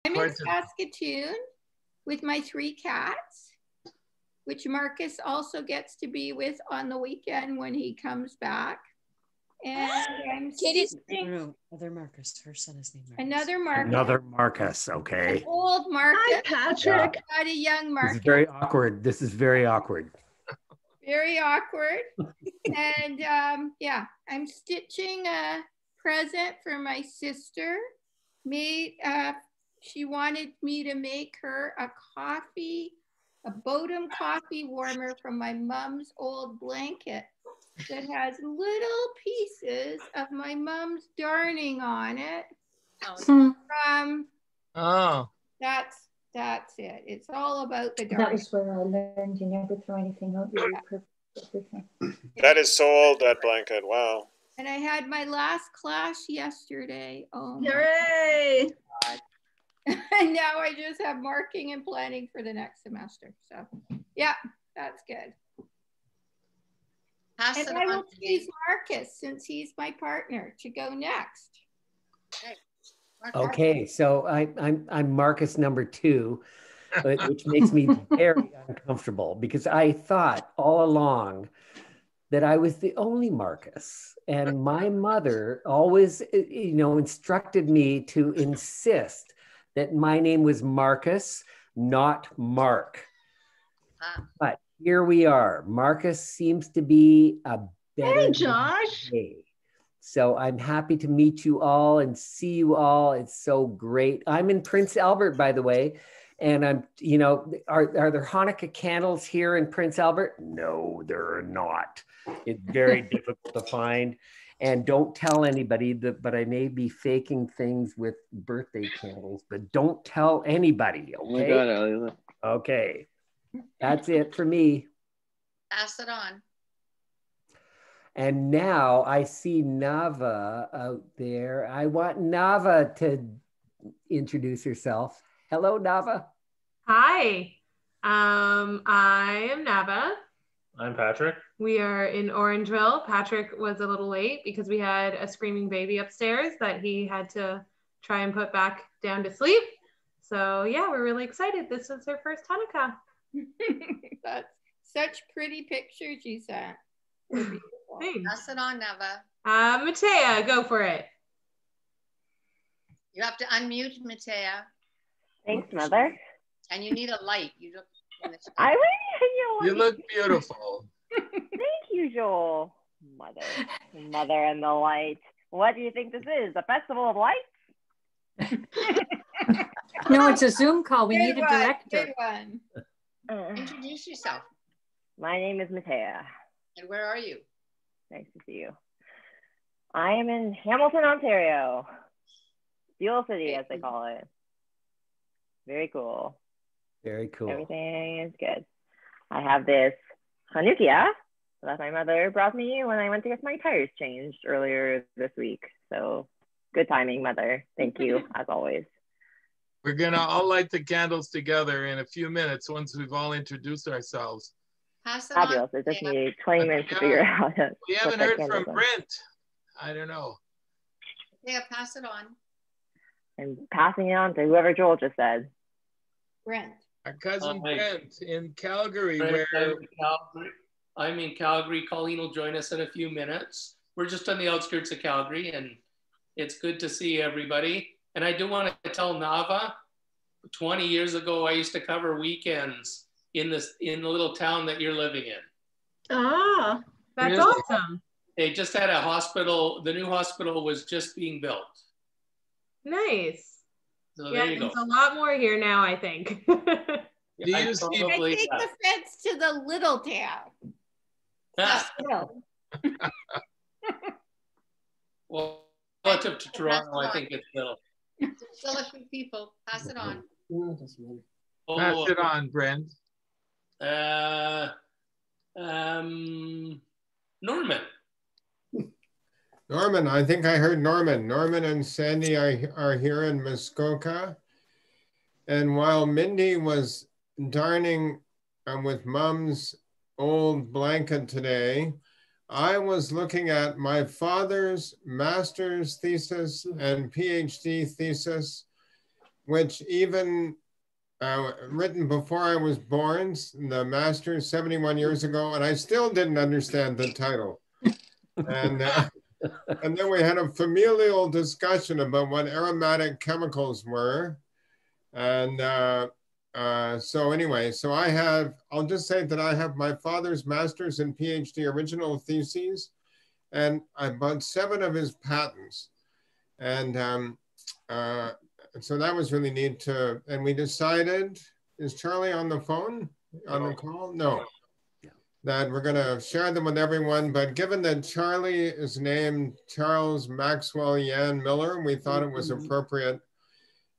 I'm in Saskatoon with my 3 cats, which Marcus also gets to be with on the weekend when he comes back. And I'm stitching other Marcus. Her son is named Marcus. Another Marcus. Another Marcus. Okay. An old Marcus. Hi, Patrick. Not a young Marcus. This is very awkward. This is very awkward. Very awkward. And yeah, I'm stitching a present for my sister. She wanted me to make her a Bodum coffee warmer from my mom's old blanket that has little pieces of my mom's darning on it. That's it. It's all about the darning. That was where I learned you never throw anything out. You repurpose everything. That is so old, that blanket. Wow. And I had my last class yesterday. Oh, hooray! God. And now I just have marking and planning for the next semester. So yeah, that's good. And I will choose Marcus, since he's my partner, to go next. Okay, so I'm Marcus number 2, which makes me very uncomfortable because I thought all along that I was the only Marcus, and my mother always, instructed me to insist that my name was Marcus, not Mark. But here we are. Marcus seems to be a better. Hey, Josh. Day. So I'm happy to meet you all and see you all. It's so great. I'm in Prince Albert, by the way. And are there Hanukkah candles here in Prince Albert? No, there are not. It's very difficult to find. And don't tell anybody but I may be faking things with birthday candles, but don't tell anybody, okay? Oh my God, Ellie. Okay, that's it for me. Pass it on. And now I see Nava out there. I want Nava to introduce herself. Hello, Nava. Hi, I am Nava. I'm Patrick. We are in Orangeville. Patrick was a little late because we had a screaming baby upstairs that he had to try and put back down to sleep. So yeah, we're really excited. This is her first Hanukkah. That's such pretty pictures you sent. Pass it on, Nava. Matea, go for it. You have to unmute Matea. Thanks, Mother. And you need a light. You look. You look beautiful. Thank you, Joel. Mother and the light. What do you think this is? A festival of lights? No, it's a Zoom call. We need a director. Good one. Introduce yourself. My name is Matea. And where are you? Nice to see you. I am in Hamilton, Ontario. Steel City, as they call it. Very cool. Very cool. Everything is good. I have this chanukah that my mother brought me when I went to get my tires changed earlier this week. So good timing, Mother. Thank you, as always. We're gonna all light the candles together in a few minutes once we've all introduced ourselves. Pass it Fabulous. on. It took me 20 minutes to figure out how to We haven't heard from Brent. I don't know. Yeah, pass it on. I'm passing it on to whoever Joel just said. Brent. Our cousin Brent in Calgary. I'm in Calgary. Colleen will join us in a few minutes. We're just on the outskirts of Calgary, and it's good to see everybody. And I do want to tell Nava, 20 years ago, I used to cover weekends in the little town that you're living in. Ah, that's awesome. They just had a hospital. The new hospital was just being built. Nice. So yeah, there you go. There's a lot more here now, I think. I take offense to the little town. Well, relative to Toronto, I think it's little. Still a few people. Pass it on. Pass it on, Brent. Norman. Norman, I think I heard Norman. Norman and Sandy are here in Muskoka. And while Mindy was darning with Mom's old blanket today, I was looking at my father's master's thesis and PhD thesis which even written before I was born, the Masters 71 years ago, and I still didn't understand the title. And then we had a familial discussion about what aromatic chemicals were. And so anyway, so I'll just say that I have my father's master's and PhD original theses and about 7 of his patents. And so that was really neat to, and we decided, is Charlie on the phone, on the call? No. That we're gonna share them with everyone, but given that Charlie is named Charles Maxwell Yan Miller, we thought it was appropriate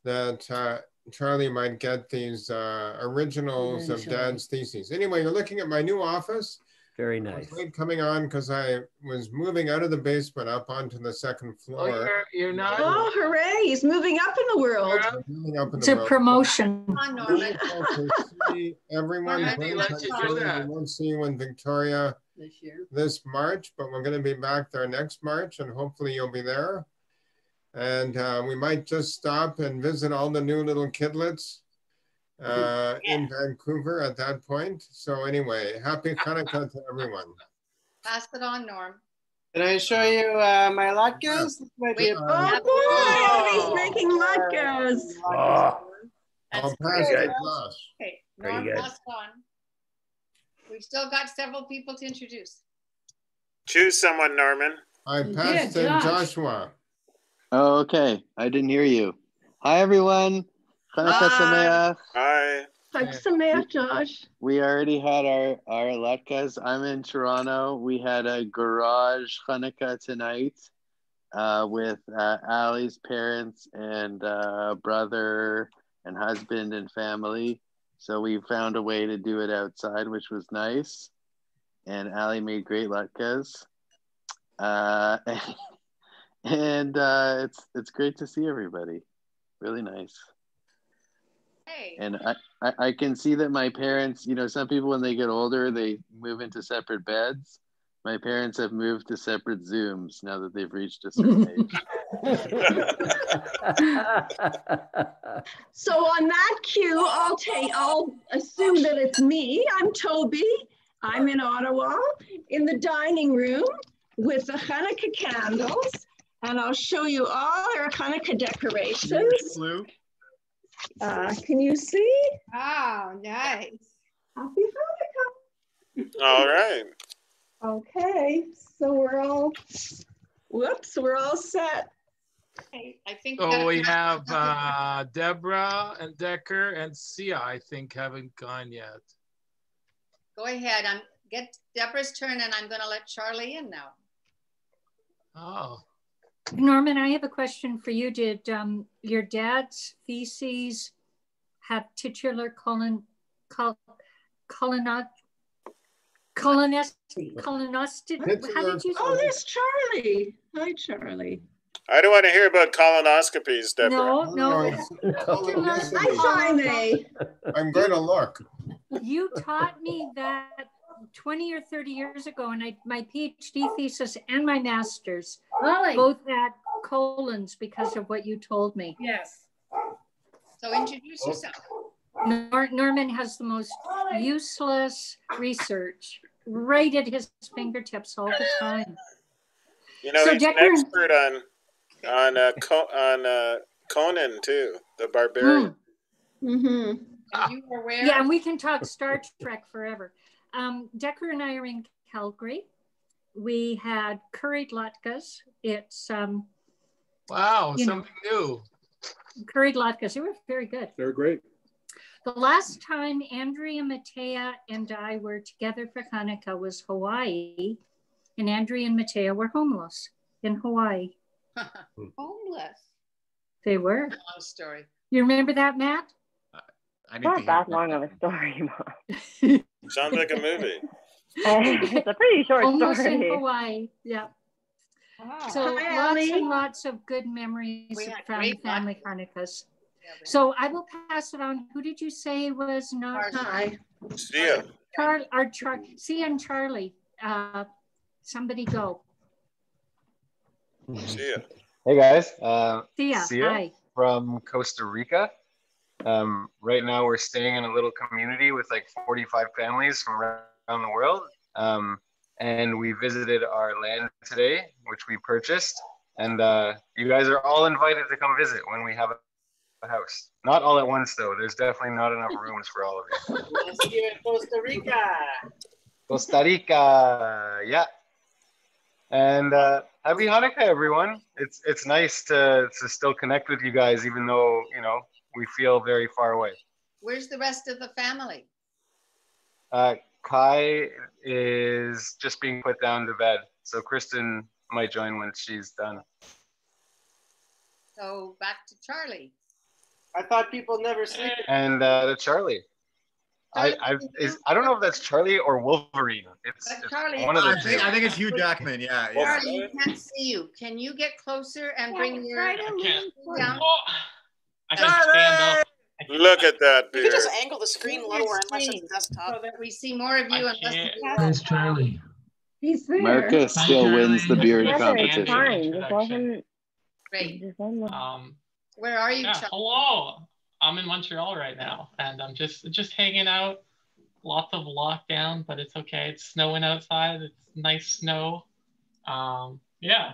that Charlie might get these originals of Dad's theses. Anyway, you're looking at my new office. Very nice. I was late coming on because I was moving out of the basement up onto the 2nd floor. Oh, you're not? Oh, hooray. He's moving up in the world. Moving up in It's the a world. promotion. Come on, Norman. To see everyone. Randy, let's do that. We won't see you in Victoria This year. this March, but we're going to be back there next March, and hopefully you'll be there. And we might just stop and visit all the new little kidlets in Vancouver at that point. So anyway, happy Hanukkah to everyone. Pass it on, Norm. Can I show you my latkes? Wait, Oh boy, he's making latkes. I'll pass it to Josh. Okay, Very Norm, good. pass it on. We've still got several people to introduce. Choose someone, Norman. I passed to Joshua. Oh, okay, I didn't hear you. Hi, everyone. Chanukah Sameach. Hi. Chag Sameach, Josh. We already had our latkes. I'm in Toronto. We had a garage Chanukah tonight with Ali's parents and brother and husband and family. So we found a way to do it outside, which was nice. And Ali made great latkes. And it's great to see everybody. Really nice. Hey. And I can see that my parents, you know, some people when they get older, they move into separate beds. My parents have moved to separate Zooms now that they've reached a certain age. So on that cue, I'll assume that it's me. I'm Toby. I'm in Ottawa in the dining room with the Hanukkah candles. And I'll show you all our Hanukkah decorations. Can you see? Oh, nice. Happy Hanukkah. All right. Okay, so we're all set. Hey, I think So we have Deborah and Decker and Sia, I think, haven't gone yet. Go ahead. Get Deborah's turn, and I'm going to let Charlie in now. Oh. Norman, I have a question for you. Did your dad's theses have titular colonoscopy? How did you? Oh, there's Charlie. Hi, Charlie. I don't want to hear about colonoscopies, Deborah. No. Hi, Jaime. I'm going to look. You taught me that 20 or 30 years ago, and my PhD thesis and my master's both had colons because of what you told me. Yes. So introduce yourself. Norman has the most useless research right at his fingertips all the time. You know, So he's an expert on Conan too, the barbarian. Mm-hmm. And you are where? Yeah, and we can talk Star Trek forever. Decker and I are in Calgary. We had curried latkes. It's wow, something new. Curried latkes. They were very good. They're great. The last time Andrea Matea and I were together for Hanukkah was Hawaii, and Andrea and Matea were homeless in Hawaii. Homeless. They were. Long story. You remember that, Matt? Not that long of a story, Mom. Sounds like a movie. It's a pretty short Homeless story. in Hawaii, yeah. Wow. So Hi, lots Ellie. and lots of good memories We had from great family Hanukkahs. So I will pass it on. Who did you say was not? Hi. See ya. C and Charlie. Somebody go. See ya. Hey guys. Sia. Hi. from Costa Rica. Right now we're staying in a little community with like 45 families from around the world. And we visited our land today, which we purchased. And you guys are all invited to come visit when we have a house. Not all at once though. There's definitely not enough rooms for all of you. We'll see you in Costa Rica. Costa Rica, yeah. And happy Hanukkah, everyone. It's nice to still connect with you guys, even though, you know, we feel very far away. Where's the rest of the family? Kai is just being put down to bed. So Kristen might join when she's done. So back to Charlie. I thought people never sleep. And to Charlie. I don't know if that's Charlie or Wolverine. It's Charlie, one of the two. I think it's Hugh Jackman. Yeah. Charlie, we can't see you. Can you get closer and bring your down? I can stand up. Look at that beard. You can just angle the screen lower unless it's desktop. So that we see more of you unless you Where's Charlie? He's there. Marcus still wins the beard It's competition. fine. Just let him. Great. Where are you, yeah, Charlie? hello. I'm in Montreal right now, and I'm just hanging out. Lots of lockdown, but it's okay. It's snowing outside. It's nice snow. Yeah,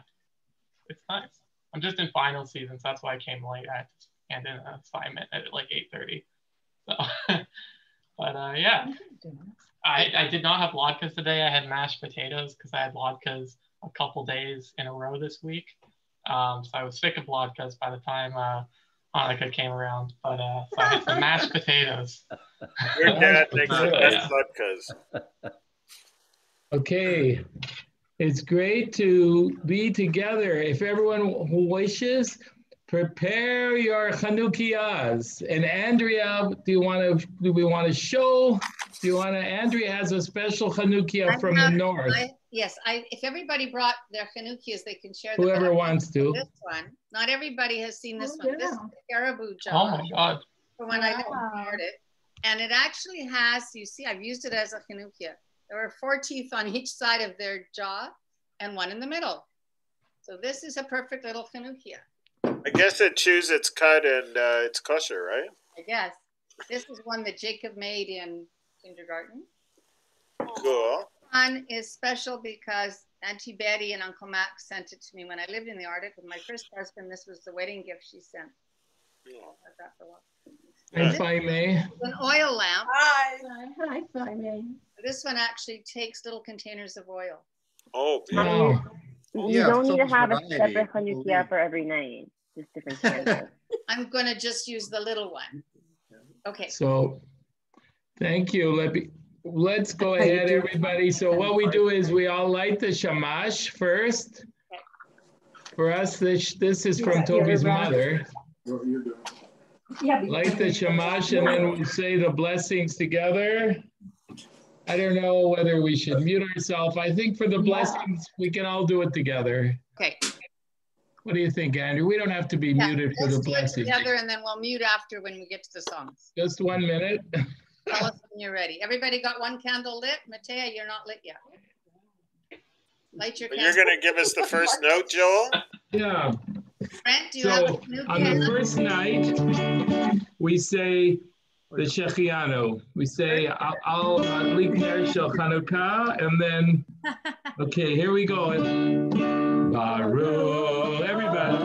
it's nice. I'm just in final season, so that's why I came late. I had to hand in an assignment at like 8:30. So, but yeah, I did not have latkes today. I had mashed potatoes because I had latkes a couple days in a row this week. So I was sick of latkes by the time Hanukkah came around. But so I had some mashed potatoes. Your dad makes the best latkes. Okay. It's great to be together. If everyone who wishes, prepare your Chanukiahs. And Andrea, do we want to show? Andrea has a special Chanukiah from the north. Yes, if everybody brought their Chanukiahs, they can share. Whoever wants to. This one. Not everybody has seen this one. This is the caribou jaw. Oh my God. From when I prepared it. And it actually has, you see, I've used it as a Chanukiah. There are 4 teeth on each side of their jaw and 1 in the middle. So this is a perfect little Chanukiah. I guess it chews its cud and it's kosher, right? I guess. This is one that Jacob made in kindergarten. Cool. This one is special because Auntie Betty and Uncle Max sent it to me when I lived in the Arctic with my first husband. This was the wedding gift she sent. If I may. An oil lamp. Hi, May. This one actually takes little containers of oil. Oh, wow. You don't need to have a separate Chanukiah for every night. Just different candles. I'm going to just use the little one. Okay. So, thank you. Let's go ahead, everybody. So what we do is we all light the shamash first. For us, this is from Toby's mother. Light the shamash and then we say the blessings together. I don't know whether we should mute ourselves. I think for the blessings, we can all do it together. Okay. What do you think, Andrew? We don't have to be muted for the blessings. Together and then we'll mute after when we get to the songs. Just 1 minute. Tell us when you're ready. Everybody got one candle lit? Matea, you're not lit yet. Light your candle. You're going to give us the first note, Joel? Yeah. Brent, do you have a new on the first night, we say the Shechianu. We say Al Likner Shel Chanukah, and then, okay, here we go. Baruch, everybody.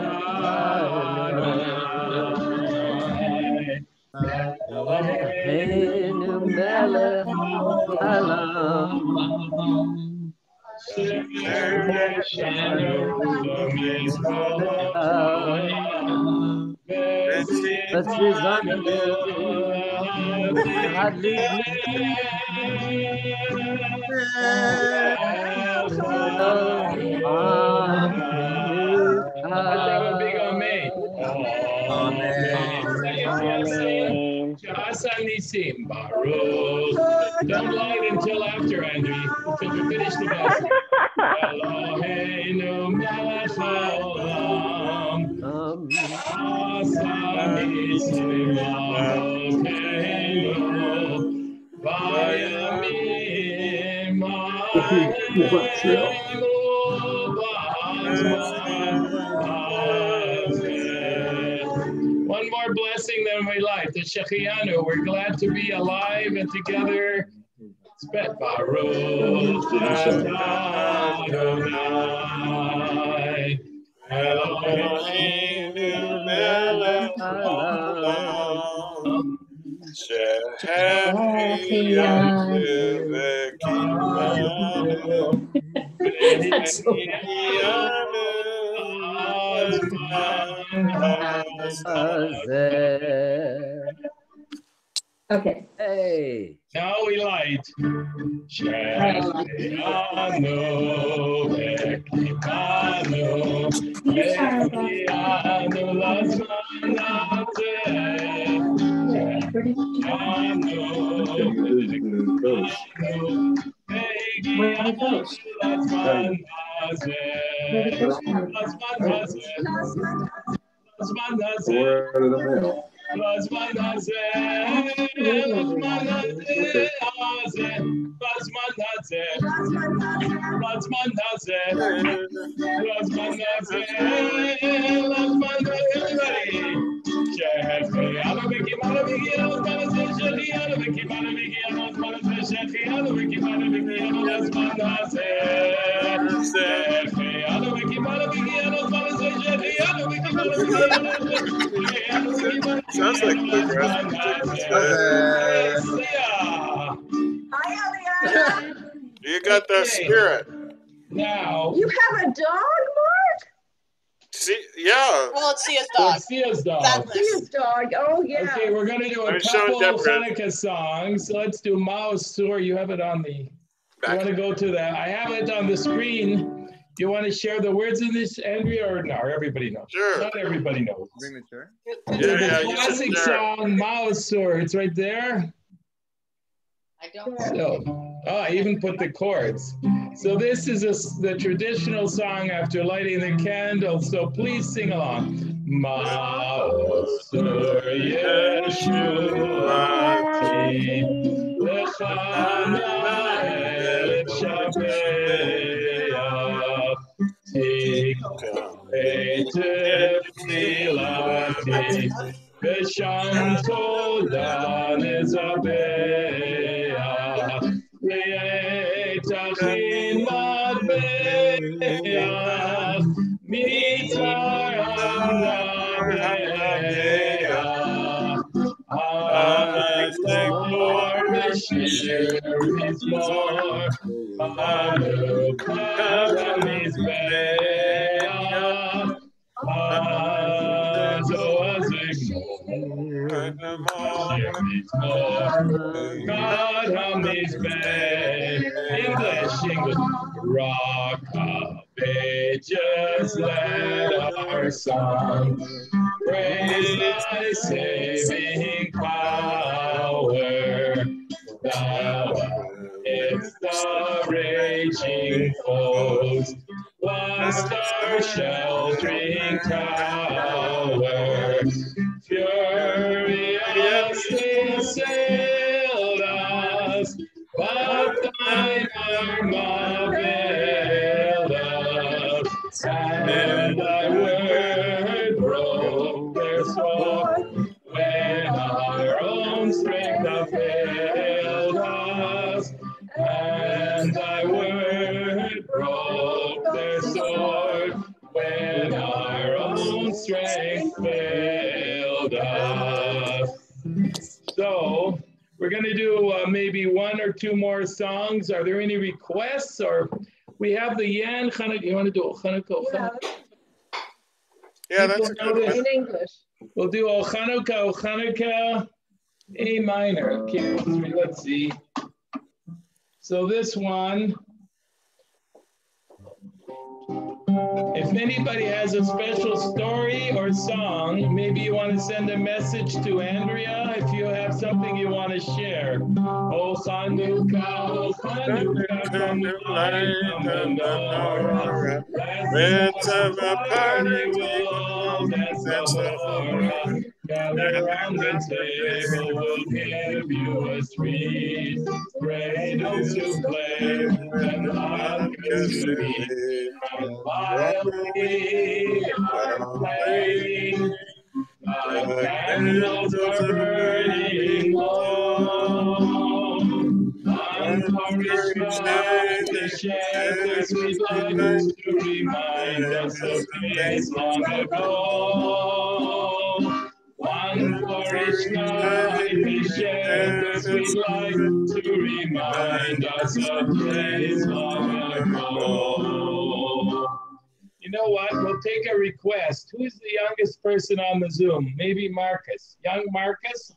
Don't light until after, Andrew, until we finish the blessing. Eloheinu melech haolam, asanisim Eloheinu, vayamim ha'aleinu b'azman hazeh. Martha Shechianu. We're glad to be alive and together. Spet Baruch Adonai Eloheinu melech haolam shehechianu v'kimanu v'nihiyanu Okay. Hey. Now we light. Shechianu v'kimanu v'nihiyanu Sounds like bluegrass. You got that spirit. Now you have a dog, Mark? See, yeah. Well, it's Sia's dog. It's Sia's dog. Sia's dog. Oh, yeah. Okay, we're going to do a couple Hanukkah songs. Let's do Mao's Sur. You have it on the... You want to go to that? I have it on the screen. Do you want to share the words of this, Andrea, or no? Everybody knows. Sure. Not everybody knows. Yeah, The classic song, Mao's Sur. It's right there. I don't. So, I even put the chords. So this is the traditional song after lighting the candle. So please sing along. Mao's Sur Yeshuati Lechana El Shabeach Tikvei Tefilati V'sham Toda Nezabeach Le'etachin Matbeach Mitzar Amnabeach Azor Meshir Mizmor Chanukah Mizbeach English. Rock of ages, let our song praise thy saving power. Thou amidst the raging foes wast our sheltering tower. Furiously assailed us, but thine arm availed us, and thy word broke their sword. When our own strength failed us, and thy word broke their sword. When our own strength failed us. So, we're going to do maybe one or two more songs. Are there any requests? Or we have the Yan Chanukah. You want to do a Chanukah? Yeah, that's a good one. In English. We'll do O Chanukah, A minor. Okay, let's see. So this one, if anybody has a special story or song, maybe you want to send a message to Andrea if you have something you want to share. O Chanukah, come to light the menorah. Let's have a party, we'll dance the hora. Gather around the table, we'll give you a sweet cradles to play and latkes to eat. And while we are playing, candles are burning low. One for each night they shed their sweet light to remind us of days long ago. One for each night they shed their sweet light to remind us of days long ago. You know what? We'll take a request. Who's the youngest person on the Zoom? Maybe Marcus. Young Marcus?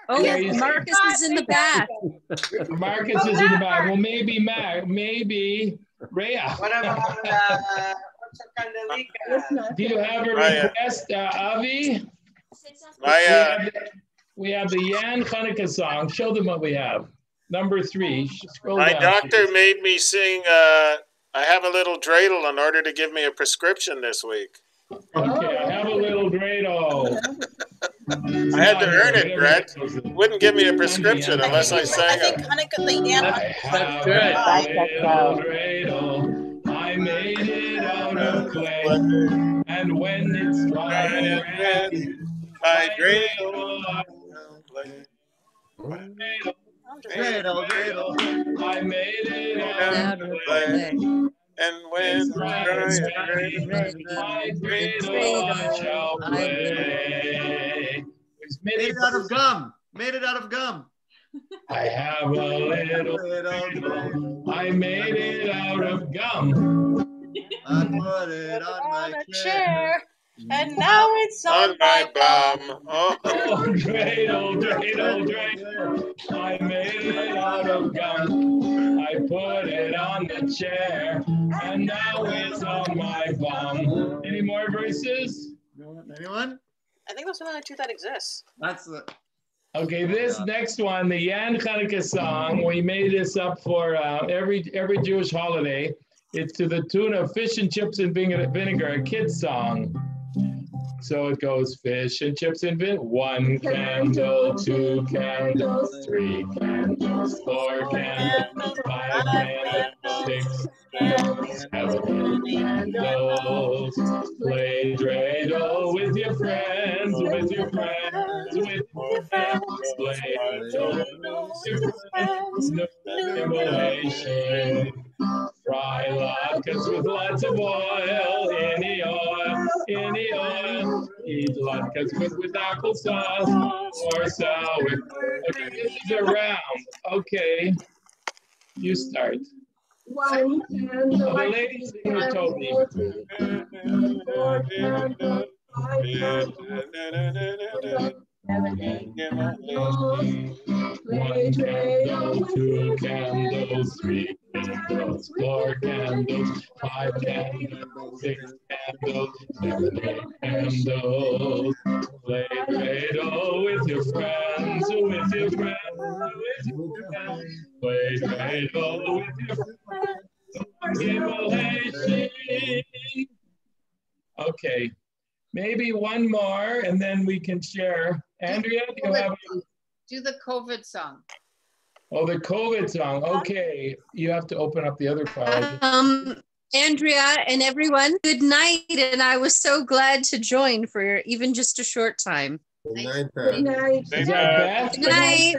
Oh, yeah, Marcus is in the back. Marcus is in the back. Well, maybe maybe Rhea. What about Do you have a request, Avi? We have the Yan Hanukkah song. Show them what we have. Number 3. Scroll my down, doctor please. made me sing, I have a little dreidel in order to give me a prescription this week. Okay, I have a little dreidel. I had to earn it, Brett. Wouldn't give me a prescription unless I sang it. That's good. Dreidel, I made it out of clay, and when it's dry and ready, my dreidel. Dreidel, I made it out of clay. And when my dreidel I shall play. Made it out of gum. Made it out of gum. I have a little dreidel. I made it out of gum. I put it on my chair. And now it's on my bum. Oh, dreidel, dreidel, dreidel. I made it out of gum. I put it on the chair, and now it's on my bum. Any more verses? Anyone? I think those are the only two that exist. That's the. Okay, this next one, the Yan Hanukkah song, we made this up for every Jewish holiday. It's to the tune of Fish and Chips and Vinegar, a kid's song. So it goes fish and chips and vinegar. 1 candle, 2 candles, 3 candles, 4 candles, 5 candles, 6 candles, 7 candles. Play dreidel with your friends, with your friends, with your friends. Play dreidel with your friends. No stimulation. Fry latkes with lots of oil, any oil, any oil. Eat latkes with applesauce or sour. Okay, this is a round. Okay, you start. 1 candle. The lady singer told me. 4 candles, 5 candles. 7 candles, 1 candle, 2 candles, 3 candles, 4 candles, 5 candles, 6 candles, 7 candles. Play dreidel with your friends, with your friends, with your friends. Play dreidel with your friends. Okay. Maybe one more, and then we can share. Andrea, do you have? Do the COVID song. Oh, the COVID song. Okay, you have to open up the other file. Andrea and everyone, good night. And I was so glad to join for even just a short time. Good night, Good night. Is that Beth? Good night.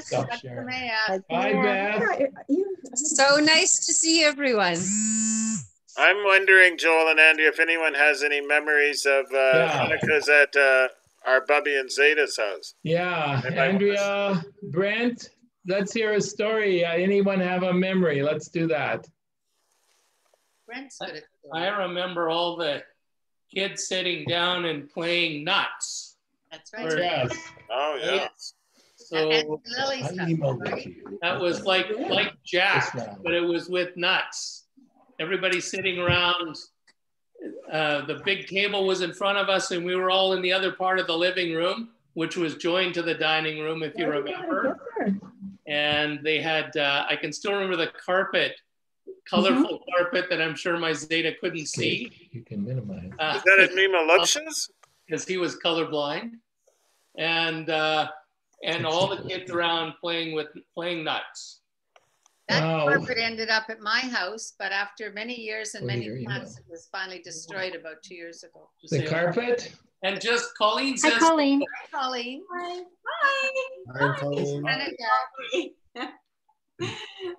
Stop sharing. Bye, Beth. So nice to see everyone. I'm wondering, Joel and Andy, if anyone has any memories of Hanukkahs at our Bubby and Zeta's house. Yeah, Andrea, Brent, let's hear a story. Anyone have a memory? Let's do that. Brent's good at I remember all the kids sitting down and playing nuts. That's right. Yes. Oh, yeah. So that was like Jack, but it was with nuts. Everybody sitting around, the big table was in front of us and we were all in the other part of the living room, which was joined to the dining room, if you remember. And they had, I can still remember the carpet, colorful carpet that I'm sure my Zeta couldn't see. You can minimize. Is that at Mima Lupsh's? Because he was colorblind. And all the kids around playing nuts. That Wow. carpet ended up at my house, but after many years and many months, it was finally destroyed about 2 years ago. The carpet? And just Colleen Hi, says, Colleen. Hi, Colleen. Hi. Hi, Colleen.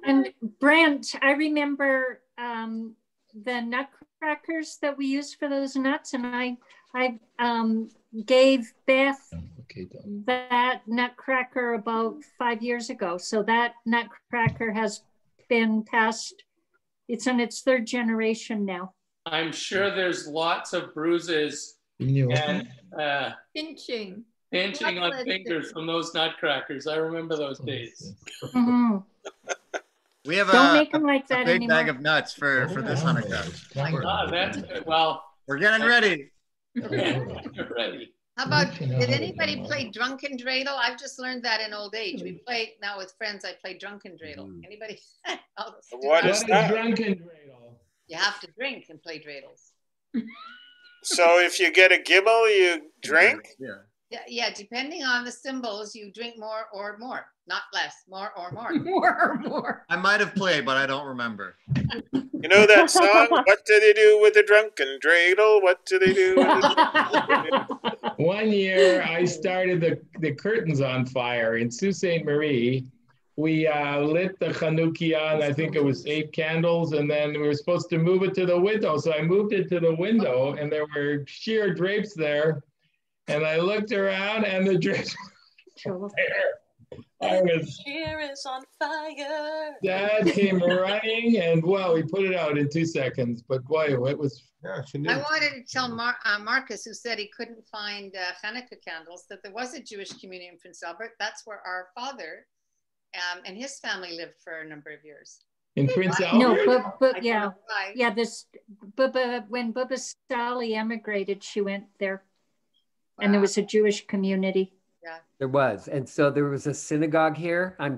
And Brent, I remember the nutcrackers that we used for those nuts, and I gave Beth that nutcracker about 5 years ago. So that nutcracker has been passed. It's on its third generation now. I'm sure there's lots of bruises and Pinching. pinching on fingers from those nutcrackers. I remember those days. Mm-hmm. We have Don't a, make them like a that big anymore. bag of nuts for this Hanukkah. That's good. Well, we're getting ready. You're ready. How about, did anybody play drunken dreidel? I've just learned that in old age. We play now with friends. I play drunken dreidel. Anybody? What is that? Drunken dreidel? You have to drink and play dreidels. So if you get a gibble, you drink? Yeah, depending on the symbols, you drink more or more, not less, more or more. More or more. I might have played, but I don't remember. You know that song? What do they do with a drunken dreidel? What do they do with a One year, I started the curtains on fire in Sault Ste. Marie. We lit the Chanukiah, and I think it was 8 candles, and then we were supposed to move it to the window. So I moved it to the window, and there were sheer drapes there. And I looked around, and the drapes were there. I was, Cheer is on fire. Dad came running, and well, we put it out in 2 seconds. But boy, it was. I wanted to tell Marcus, who said he couldn't find Hanukkah candles, that there was a Jewish community in Prince Albert. That's where our father and his family lived for a number of years. In Prince Albert? No, but yeah, when Bubba Sally emigrated, she went there. And there was a Jewish community. Yeah. There was. And so there was a synagogue here, I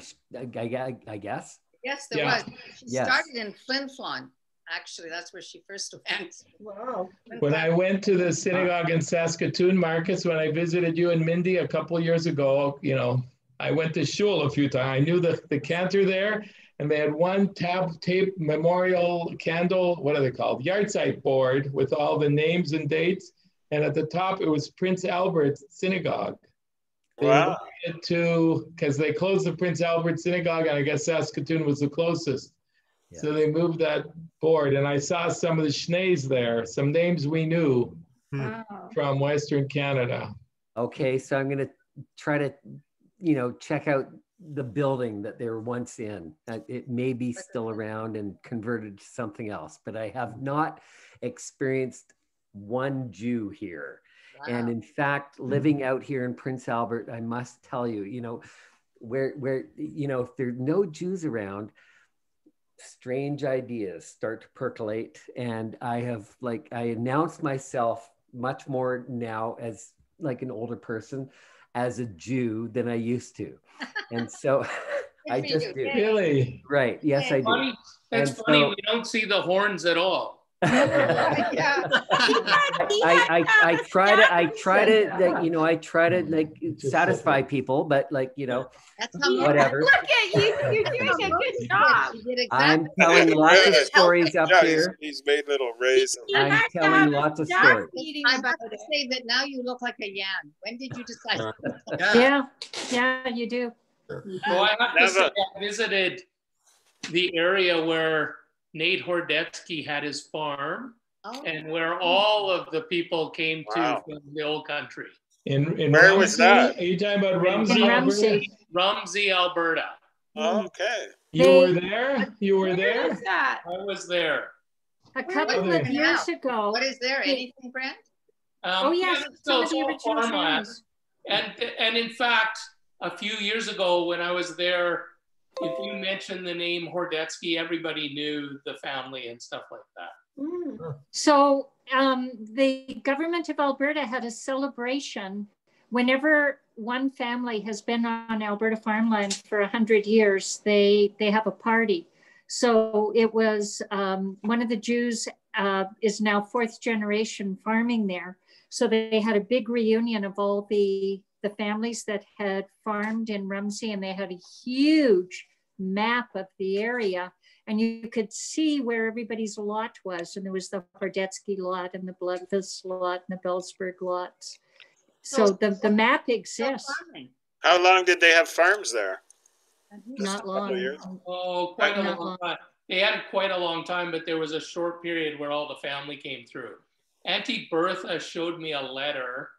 guess. Yes, there was. She started in Flin Flon. Actually, that's where she first went. Wow. When I went to the synagogue in Saskatoon, Marcus, when I visited you and Mindy a couple of years ago, you know, I went to shul a few times. I knew the cantor there, and they had one tape memorial candle, what are they called? Yahrzeit board with all the names and dates. And at the top, it was Prince Albert Synagogue. They Wow. wanted to, because they closed the Prince Albert Synagogue, and I guess Saskatoon was the closest. Yeah. So they moved that board, and I saw some of the schnees there, some names we knew from Western Canada. Okay, so I'm going to try to, you know, check out the building that they were once in. It may be still around and converted to something else, but I have not experienced one Jew here. Wow. And in fact, living out here in Prince Albert, I must tell you, you know, where you know, if there are no Jews around, strange ideas start to percolate. And I announced myself much more now as like an older person, as a Jew than I used to. And so I just do. Really? Right. Yes, I do. That's funny. We don't see the horns at all. I try to you know, I try to like satisfy people, but like, you know, whatever. Look at you, you're doing a good job. I'm telling lots of stories up here. He's made little raisins. I'm telling lots of stories. I'm about to say that now you look like a yam. When did you decide? Yeah, you do. Well, I have to say, I visited the area where Nate Hordetsky had his farm, and where all of the people came to from the old country. In where Rumsey? was that? Are you talking about Rumsey, Alberta? Rumsey, Alberta. Oh, okay. You were there? You were there? Is that? I was there. A couple of years ago. What is there? Anything, Brent? Yes, some of the original farmland. And in fact, a few years ago when I was there, if you mentioned the name Hordetsky, everybody knew the family and stuff like that. So the government of Alberta had a celebration whenever one family has been on Alberta farmland for 100 years, they have a party. So it was one of the Jews is now 4th generation farming there. So they had a big reunion of all the families that had farmed in Rumsey, and they had a huge map of the area, and you could see where everybody's lot was. And there was the Hordetsky lot and the Bloodfist lot and the Bellsburg lots. So the map exists. How long did they have farms there? Not long. Oh, quite a long time. They had quite a long time, but there was a short period where all the family came through. Auntie Bertha showed me a letter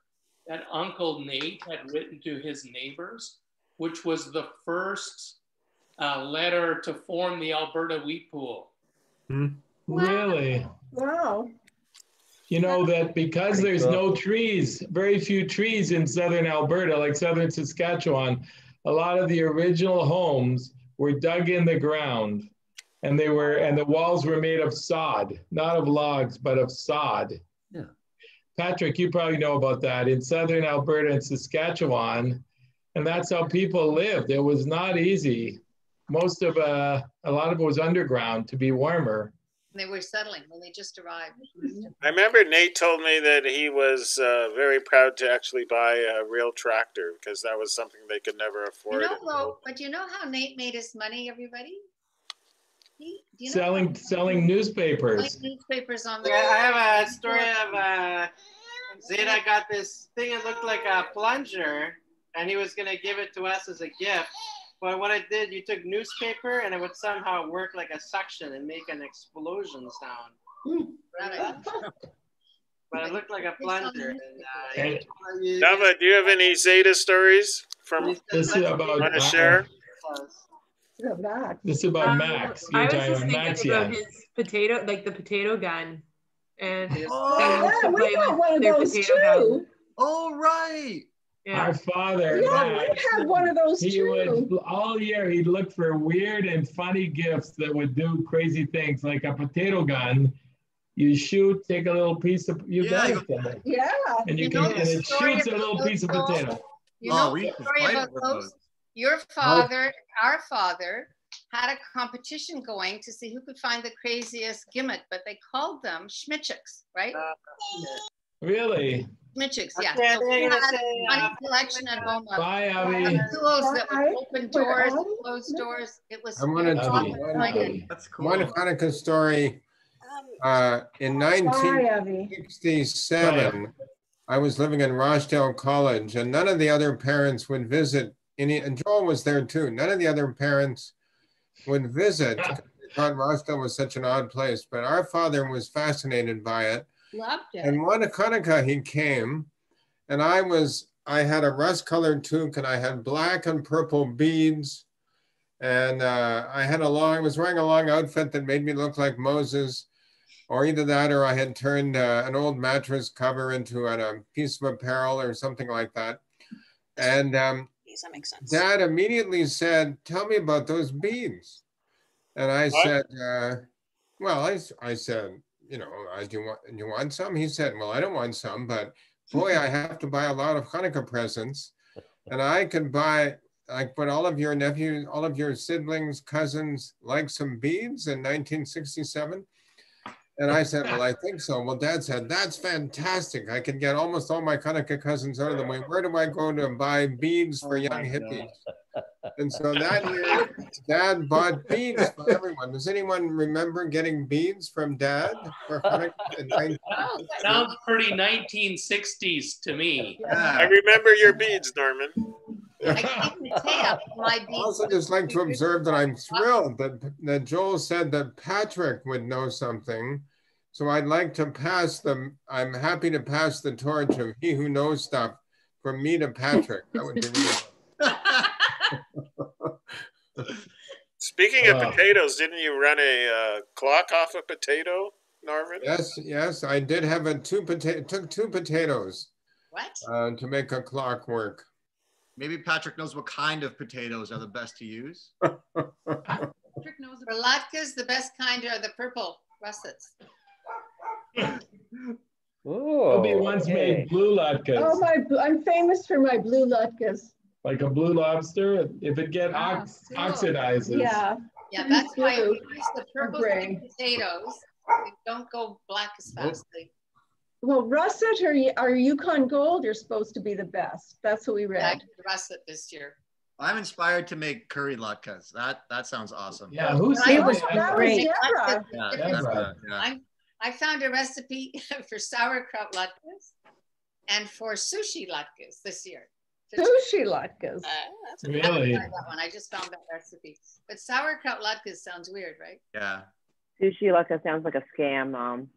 that Uncle Nate had written to his neighbors, which was the first letter to form the Alberta wheat pool. Really? Wow. You know that because there's no trees, very few trees in southern Alberta, like southern Saskatchewan, a lot of the original homes were dug in the ground, and the walls were made of sod, not of logs, but of sod. Yeah. Patrick, you probably know about that in southern Alberta and Saskatchewan, and that's how people lived. It was not easy. Most of a lot of it was underground to be warmer. They were settling when they just arrived. I remember Nate told me that he was very proud to actually buy a real tractor because that was something they could never afford. But you know how Nate made his money, everybody? Selling newspapers. Newspapers on the I have a story of Zeta got this thing that looked like a plunger, and he was going to give it to us as a gift. But what I did, you took newspaper and it would somehow work like a suction and make an explosion sound. But it looked like a plunger. Nava, do you have any Zeta stories from This is about want to share? This is about Max. I was just thinking about his potato, like the potato gun. And they used to play with their potato gun. Oh, right. Yeah. Our father, Max, had one of those he would all year he'd look for weird and funny gifts that would do crazy things, like a potato gun. You shoot, take a little piece of and it shoots a little piece of potato. You know the story about those? Your father, our father, had a competition going to see who could find the craziest gimmick, but they called them schmitchiks, right? Really? Schmitchiks, yeah. So we had a funny collection at home of tools that would open doors, close doors. It was I want to tell one Hanukkah story. In 1967, I was living in Rochdale College, and none of the other parents would visit and Joel was there too. None of the other parents would visit. They thought Rochdale was such an odd place, but our father was fascinated by it. Loved it. And one Hanukkah he came, and I had a rust-colored toque, and I had black and purple beads, and I was wearing a long outfit that made me look like Moses, or either that, or I had turned an old mattress cover into a piece of apparel or something like that. And that makes sense. Dad immediately said, "Tell me about those beads." And I said, "Well," I said, "You know, do you want some?" He said, "Well, I don't want some, but boy, I have to buy a lot of Hanukkah presents, and I can buy, but all of your nephews, all of your siblings, cousins like some beads in 1967." And I said, "Well, I think so." Well, Dad said, "That's fantastic. I can get almost all my Hanukkah cousins out of the way. Where do I go to buy beads for young hippies?" And so that year, Dad bought beads for everyone. Does anyone remember getting beads from Dad for Hanukkah? Sounds pretty 1960s to me. I remember your beads, Norman. I also just like to observe that I'm thrilled that Joel said that Patrick would know something. So I'd like to I'm happy to pass the torch of he who knows stuff from me to Patrick. That would be really Speaking of potatoes, didn't you run a clock off a potato, Norman? Yes, I did have took two potatoes. What? To make a clock work. Maybe Patrick knows what kind of potatoes are the best to use. Patrick knows for latkes, the best kind are the purple russets. Toby once made blue latkes. Oh, I'm famous for my blue latkes. Like a blue lobster, if it get oxidizes. Yeah. Yeah, that's why we use the purple potatoes. They don't go black as fast. Well, russet or Yukon Gold are supposed to be the best. That's what we read. Russet this year. I'm inspired to make curry latkes. That sounds awesome. Yeah, who said that was Deborah. Yeah, Deborah. yeah. I found a recipe for sauerkraut latkes and for sushi latkes this year. Sushi latkes. Really? That one. I just found that recipe. But sauerkraut latkes sounds weird, right? Yeah. Sushi latke sounds like a scam, Mom.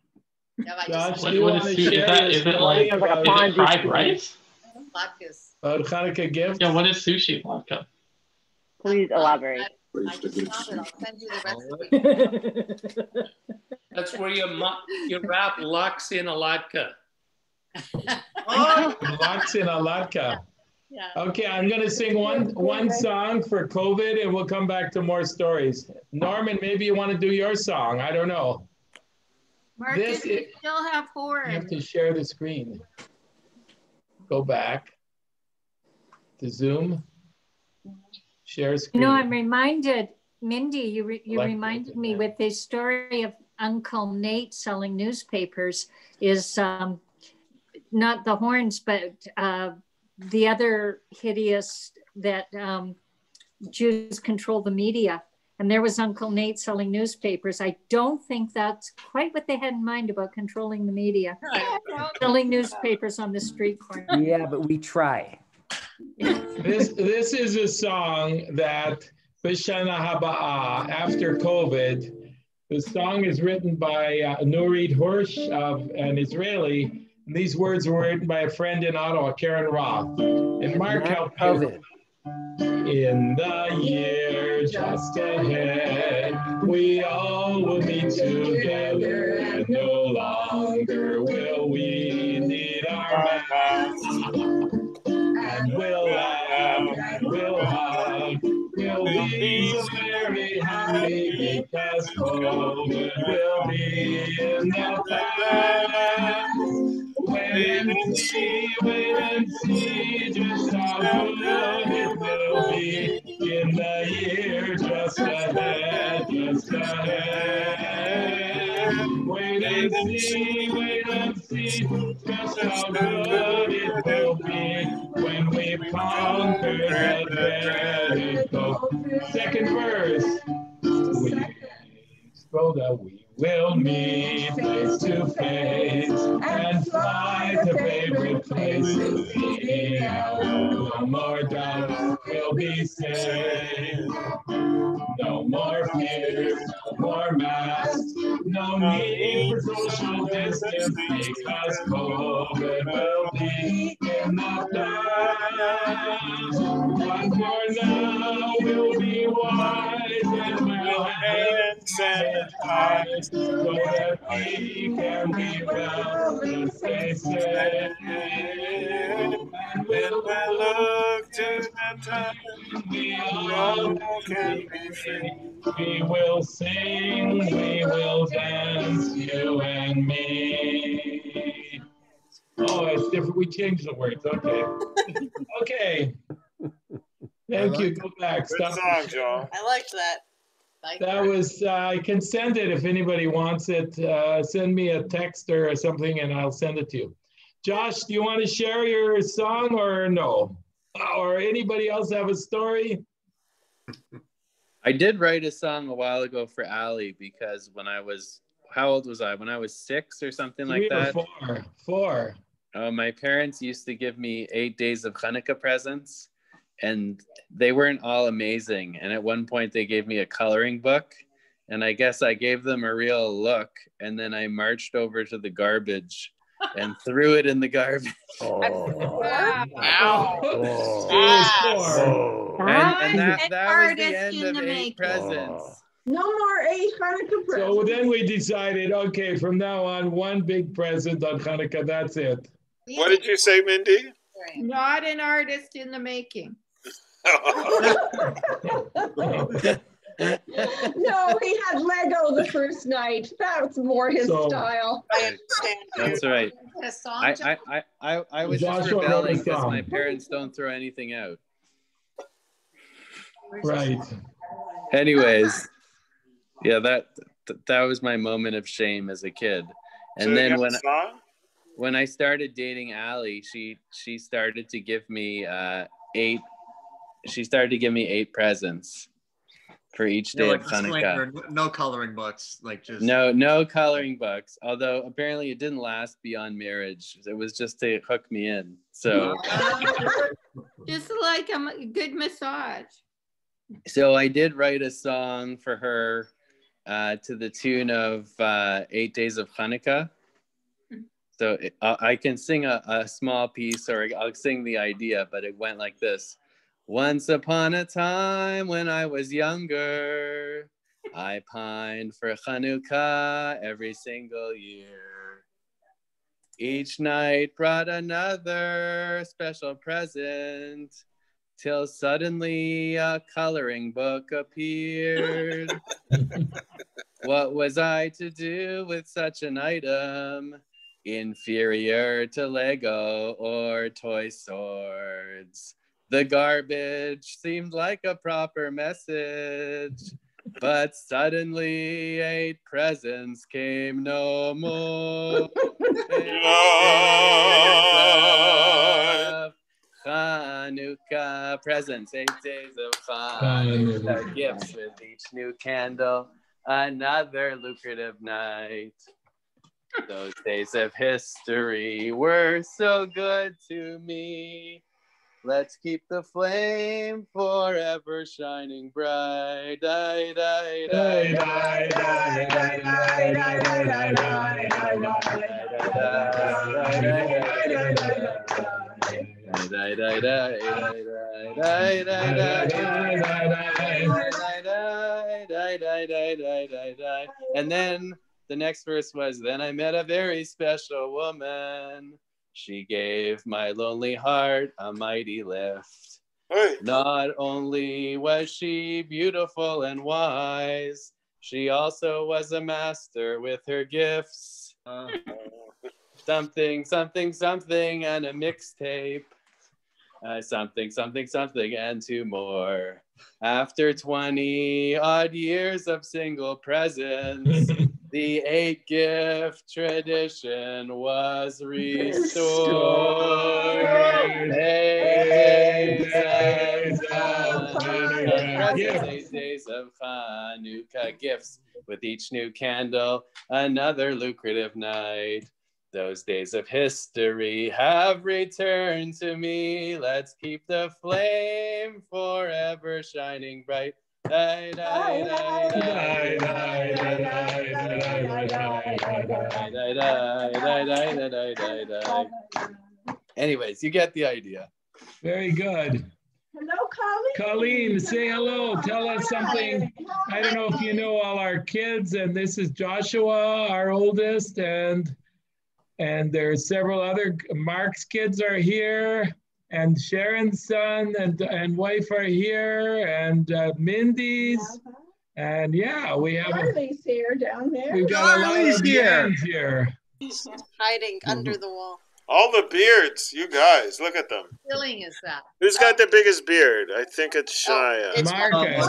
Yeah, I Josh, just do you want to share is it like It's like a Ponzi fried scheme. rice? latkes. about Hanukkah gifts? Yeah, what is sushi latke? Please elaborate. I just found it. I'll send you the recipe. That's where you wrap lux in a latke. Lots in a latke. Yeah. Okay, I'm going to sing one song for COVID, and we'll come back to more stories. Norman, maybe you want to do your song. I don't know. Marcus, you still have You have horns. to share the screen. Go back to Zoom. Share screen. You know, I'm reminded, Mindy, you Like reminded me with the story of Uncle Nate selling newspapers is not the horns, but the other hideous that Jews control the media. And there was Uncle Nate selling newspapers. I don't think that's quite what they had in mind about controlling the media. Selling newspapers on the street corner. Yeah, but we try. This is a song that B'Shana Haba'ah, after COVID, the song is written by Nurit Hirsch, an Israeli. And these words were written by a friend in Ottawa, Karen Roth. And Mark helped me. In the year just ahead, we all will be together, and no longer will we need our masks. And we'll laugh and we'll hug. We'll be so very happy because COVID will be in the past. Wait and see just how good it will be in the year just ahead, just ahead. Wait and see just how good it will be when we conquer the dreaded COVID. Second verse. So that we will meet face to face and fly to favorite places. No more doubts, we'll be safe. No more fears, no more masks, no need for social distance because COVID will be in the past. But for now, we'll be wise and we'll hand sanitize so that we can be well and stay safe. And we'll look to the time we all can be free. We will sing, we will dance, you and me. Oh, it's different. We changed the words. Okay. Okay. Thank you. Go back. Good song, Joel. I liked that. That was, I can send it if anybody wants it. Send me a text or something and I'll send it to you. Josh, do you want to share your song or no? Or anybody else have a story? I did write a song a while ago for Allie because when I was, how old was I? When I was 6 or something like that? 3 or 4. My parents used to give me 8 days of Hanukkah presents and they weren't all amazing. And at one point they gave me a coloring book and I guess I gave them a real look and then I marched over to the garbage and threw it in the garbage. And that was the end of 8 presents. No more 8 Hanukkah presents. So then we decided, okay, from now on, 1 big present on Hanukkah, that's it. What did you say, Mindy? Not an artist in the making. No, he had Lego the first night. That's more his style. That's right. I was just Joshua rebelling wrote a because song. my parents don't throw anything out. Right. Anyways, yeah, that was my moment of shame as a kid. And So then you have a song? when I started dating Allie, she started to give me 8 she started to give me 8 presents for each day of Hanukkah. No coloring books, like just no coloring books. Although apparently it didn't last beyond marriage. It was just to hook me in. So just like a good massage. So I did write a song for her to the tune of 8 Days of Hanukkah. So I can sing a small piece, or I'll sing the idea, but it went like this. Once upon a time when I was younger, I pined for Hanukkah every single year. Each night brought another special present, till suddenly a coloring book appeared. What was I to do with such an item, inferior to Lego or toy swords? The garbage seemed like a proper message, but suddenly 8 presents came no more. Chanukah presents, 8 days of Chanukah gifts with each new candle, another lucrative night. Those days of history were so good to me. Let's keep the flame forever shining bright. Die, die, die, die, die, die, die, die. And then the next verse was, then I met a very special woman. She gave my lonely heart a mighty lift. Not only was she beautiful and wise, she also was a master with her gifts. Something, something, something, and a mixtape. Something, something, something, and 2 more. After 20 odd years of single presents, the 8-gift tradition was restored. 8 days of Hanukkah presents, 8 days of Hanukkah gifts, with each new candle, another lucrative night. Those days of history have returned to me. Let's keep the flame forever shining bright. Die, die, die, die, die, die, die. Anyways, you get the idea. Very good. Hello, Colleen. Colleen, say hello. Tell us something. I don't know if you know all our kids, and this is Joshua, our oldest, and there's several other. Mark's kids are here, and Sharon's son and wife are here, and Mindy's, and yeah, we have. Charlie's here down there. We've got Charlie's a lot of here. He's hiding under the wall. All the beards, you guys, look at them. Feeling is that? Who's got the biggest beard? I think it's Shia. Marcus.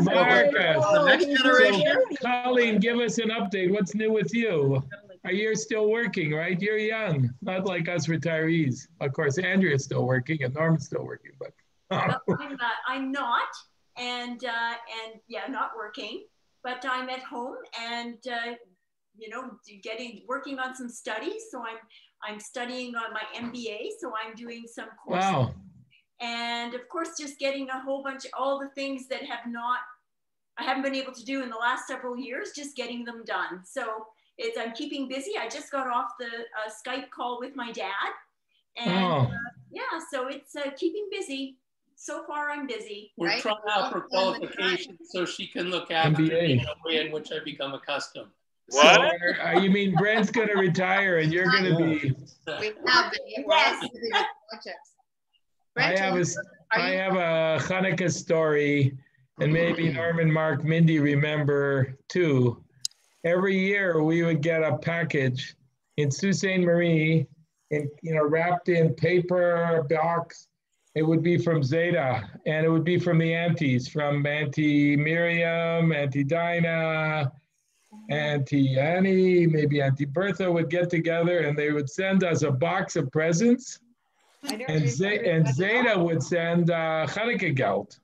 The next generation. So, Colleen, give us an update. What's new with you? You're still working, right? You're young, not like us retirees. Of course, Andrea's still working and Norman's still working, but. I'm not, and yeah, not working, but I'm at home and you know, working on some studies. So I'm studying on my MBA, so I'm doing some courses. Wow. And of course, just getting a whole bunch, all the things that I haven't been able to do in the last several years, just getting them done. So I'm keeping busy. I just got off the Skype call with my dad. And yeah, so it's keeping busy. So far, I'm busy. We're trying out for qualifications so she can look after me in a way in which I become accustomed. What? So, you mean Brent's going to retire and you're going to be... We have it. Yes. I have a Hanukkah story, and maybe Norman, Mark, Mindy remember too. Every year we would get a package in Sault Ste. Marie, wrapped in paper box. It would be from Zeta, and it would be from the aunties, from Auntie Miriam, Auntie Dinah, Auntie Annie, maybe Auntie Bertha would get together and they would send us a box of presents. And Zeta would send Hanukkah geld.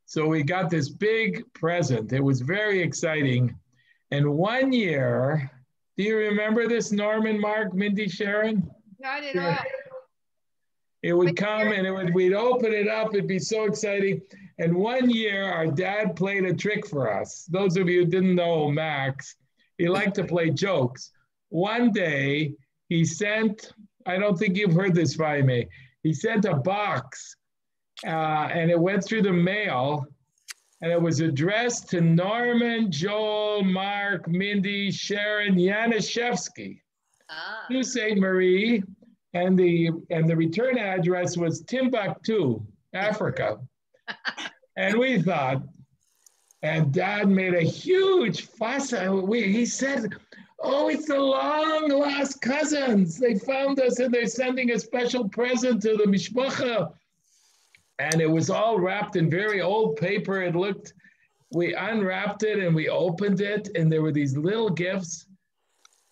So we got this big present. It was very exciting. And one year, do you remember this, Norman, Mark, Mindy, Sharon? Not at all. It would come and we'd open it up. It'd be so exciting. And one year, our dad played a trick for us. Those of you who didn't know Max, he liked to play jokes. One day, he sent, I don't think you've heard this, Faime, he sent a box and it went through the mail and it was addressed to Norman, Joel, Mark, Mindy, Sharon, Yanishevsky, to St. Marie, and the return address was Timbuktu, Africa. And we thought, and Dad made a huge fuss. He said, oh, it's the long lost cousins. They found us and they're sending a special present to the mishpacha. And it was all wrapped in very old paper. It looked, we unwrapped it and we opened it and there were these little gifts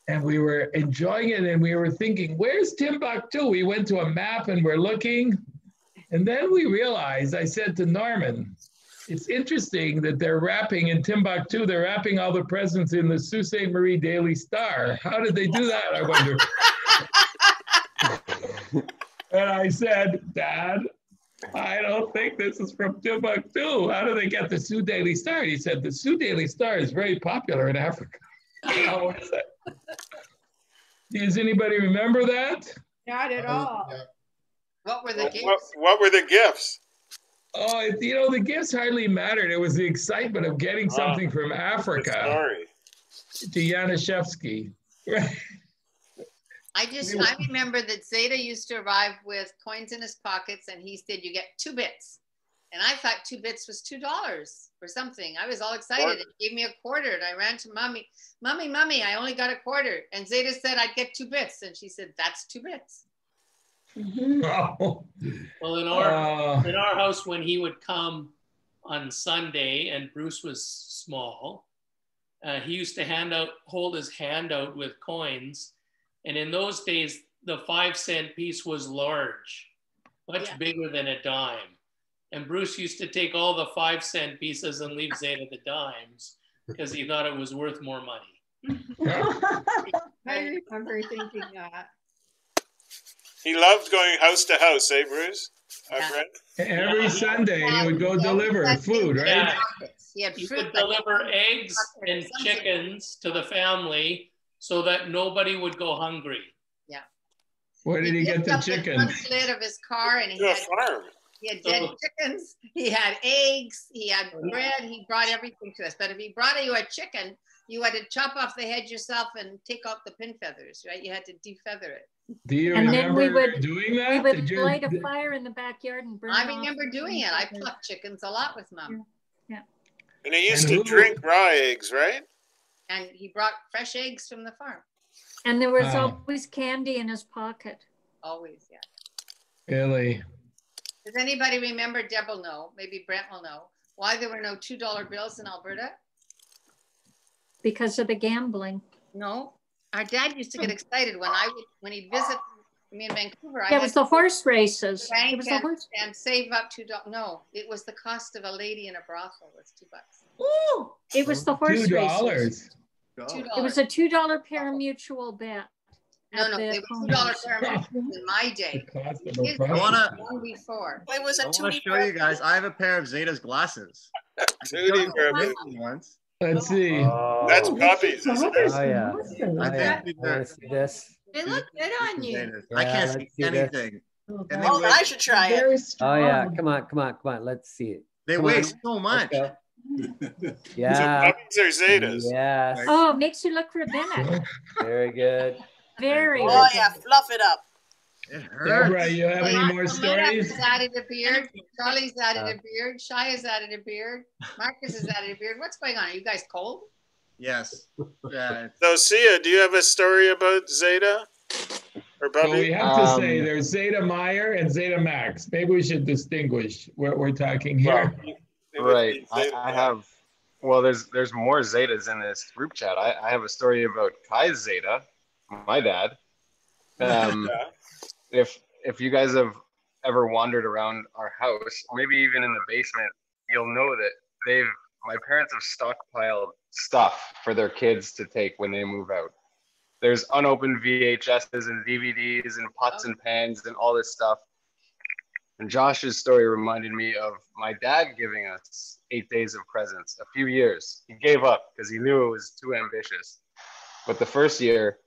and we were enjoying it and we were thinking, where's Timbuktu? We went to a map and we're looking. And then we realized, I said to Norman, it's interesting that they're wrapping in Timbuktu, they're wrapping all the presents in the Sault Ste. Marie Daily Star. How did they do that, I wonder? And I said, Dad, I don't think this is from Timbuktu. How do they get the Sault Daily Star? And he said, the Sault Daily Star is very popular in Africa. Does anybody remember that? Not at all. What were the gifts? What were the gifts? Oh, you know, the gifts hardly mattered. It was the excitement of getting something from Africa to Yanishevsky. I remember that Zeta used to arrive with coins in his pockets and he said, you get 2 bits. And I thought 2 bits was $2 or something. I was all excited. He gave me a quarter and I ran to Mommy, Mommy, I only got a quarter. And Zeta said, I'd get 2 bits. And she said, that's 2 bits. Well, in our house, when he would come on Sunday and Bruce was small, he used to hold his hand out with coins. And in those days, the 5-cent piece was large, much bigger than a dime. And Bruce used to take all the 5-cent pieces and leave Zeta the dimes because he thought it was worth more money. I remember thinking that. He loved going house to house, eh, Bruce? Every Sunday he would go deliver food, right? Yeah. He would deliver eggs and chickens to the family so that nobody would go hungry. Yeah. Where did he get the chickens? The lid of his car and he had dead chickens, he had eggs, he had bread, he brought everything to us. But if he brought you a chicken, you had to chop off the head yourself and take out the pin feathers, right? You had to defeather it. Do you remember doing that? We would light a fire in the backyard and burn. I remember doing it. I plucked chickens a lot with Mom. Yeah. And he used to drink raw eggs, right? And he brought fresh eggs from the farm. And there was always candy in his pocket. Always, yeah. Really? Does anybody remember, Deb will know, maybe Brent will know, why there were no $2 bills in Alberta? Because of the gambling. No. Our dad used to get excited when he'd visit me in Vancouver. It was the horse races. It was the horse and save up $2. No, it was the cost of a lady in a brothel was $2. Ooh, it was the horse $2. races. $2. It was a $2 pari-mutuel bet. No, it was $2 pari-mutuel in my day. I wanna before. It was a I want to show you guys. I have a pair of Zeta's glasses. Let's see. That's puppies. Isn't it? Oh yeah. I think I see this. They look good on you. I can't let's see anything. Oh, I should try it. Oh yeah, come on. Let's see it. They weigh so much. Yeah. Puppies or Zetas? Yes. Oh, it makes you look rabbinic. Very good. Very. Oh yeah, fluff it up. It hurts. Deborah, you have any more stories? Has added a beard. Charlie's added a beard. Shai has added a beard. Marcus has added a beard. What's going on? Are you guys cold? Yes. Yeah. So, Sia, do you have a story about Zeta? Or Bubby? So we have to say there's Zeta Meyer and Zeta Max. Maybe we should distinguish what we're talking here. Right. I have, well, there's more Zetas in this group chat. I have a story about Kai's Zeta, my dad. If if you guys have ever wandered around our house, maybe even in the basement, you'll know that my parents have stockpiled stuff for their kids to take when they move out. There's unopened VHSs and DVDs and pots and pans and all this stuff. And Josh's story reminded me of my dad giving us 8 days of presents, a few years. He gave up because he knew it was too ambitious. But the first year,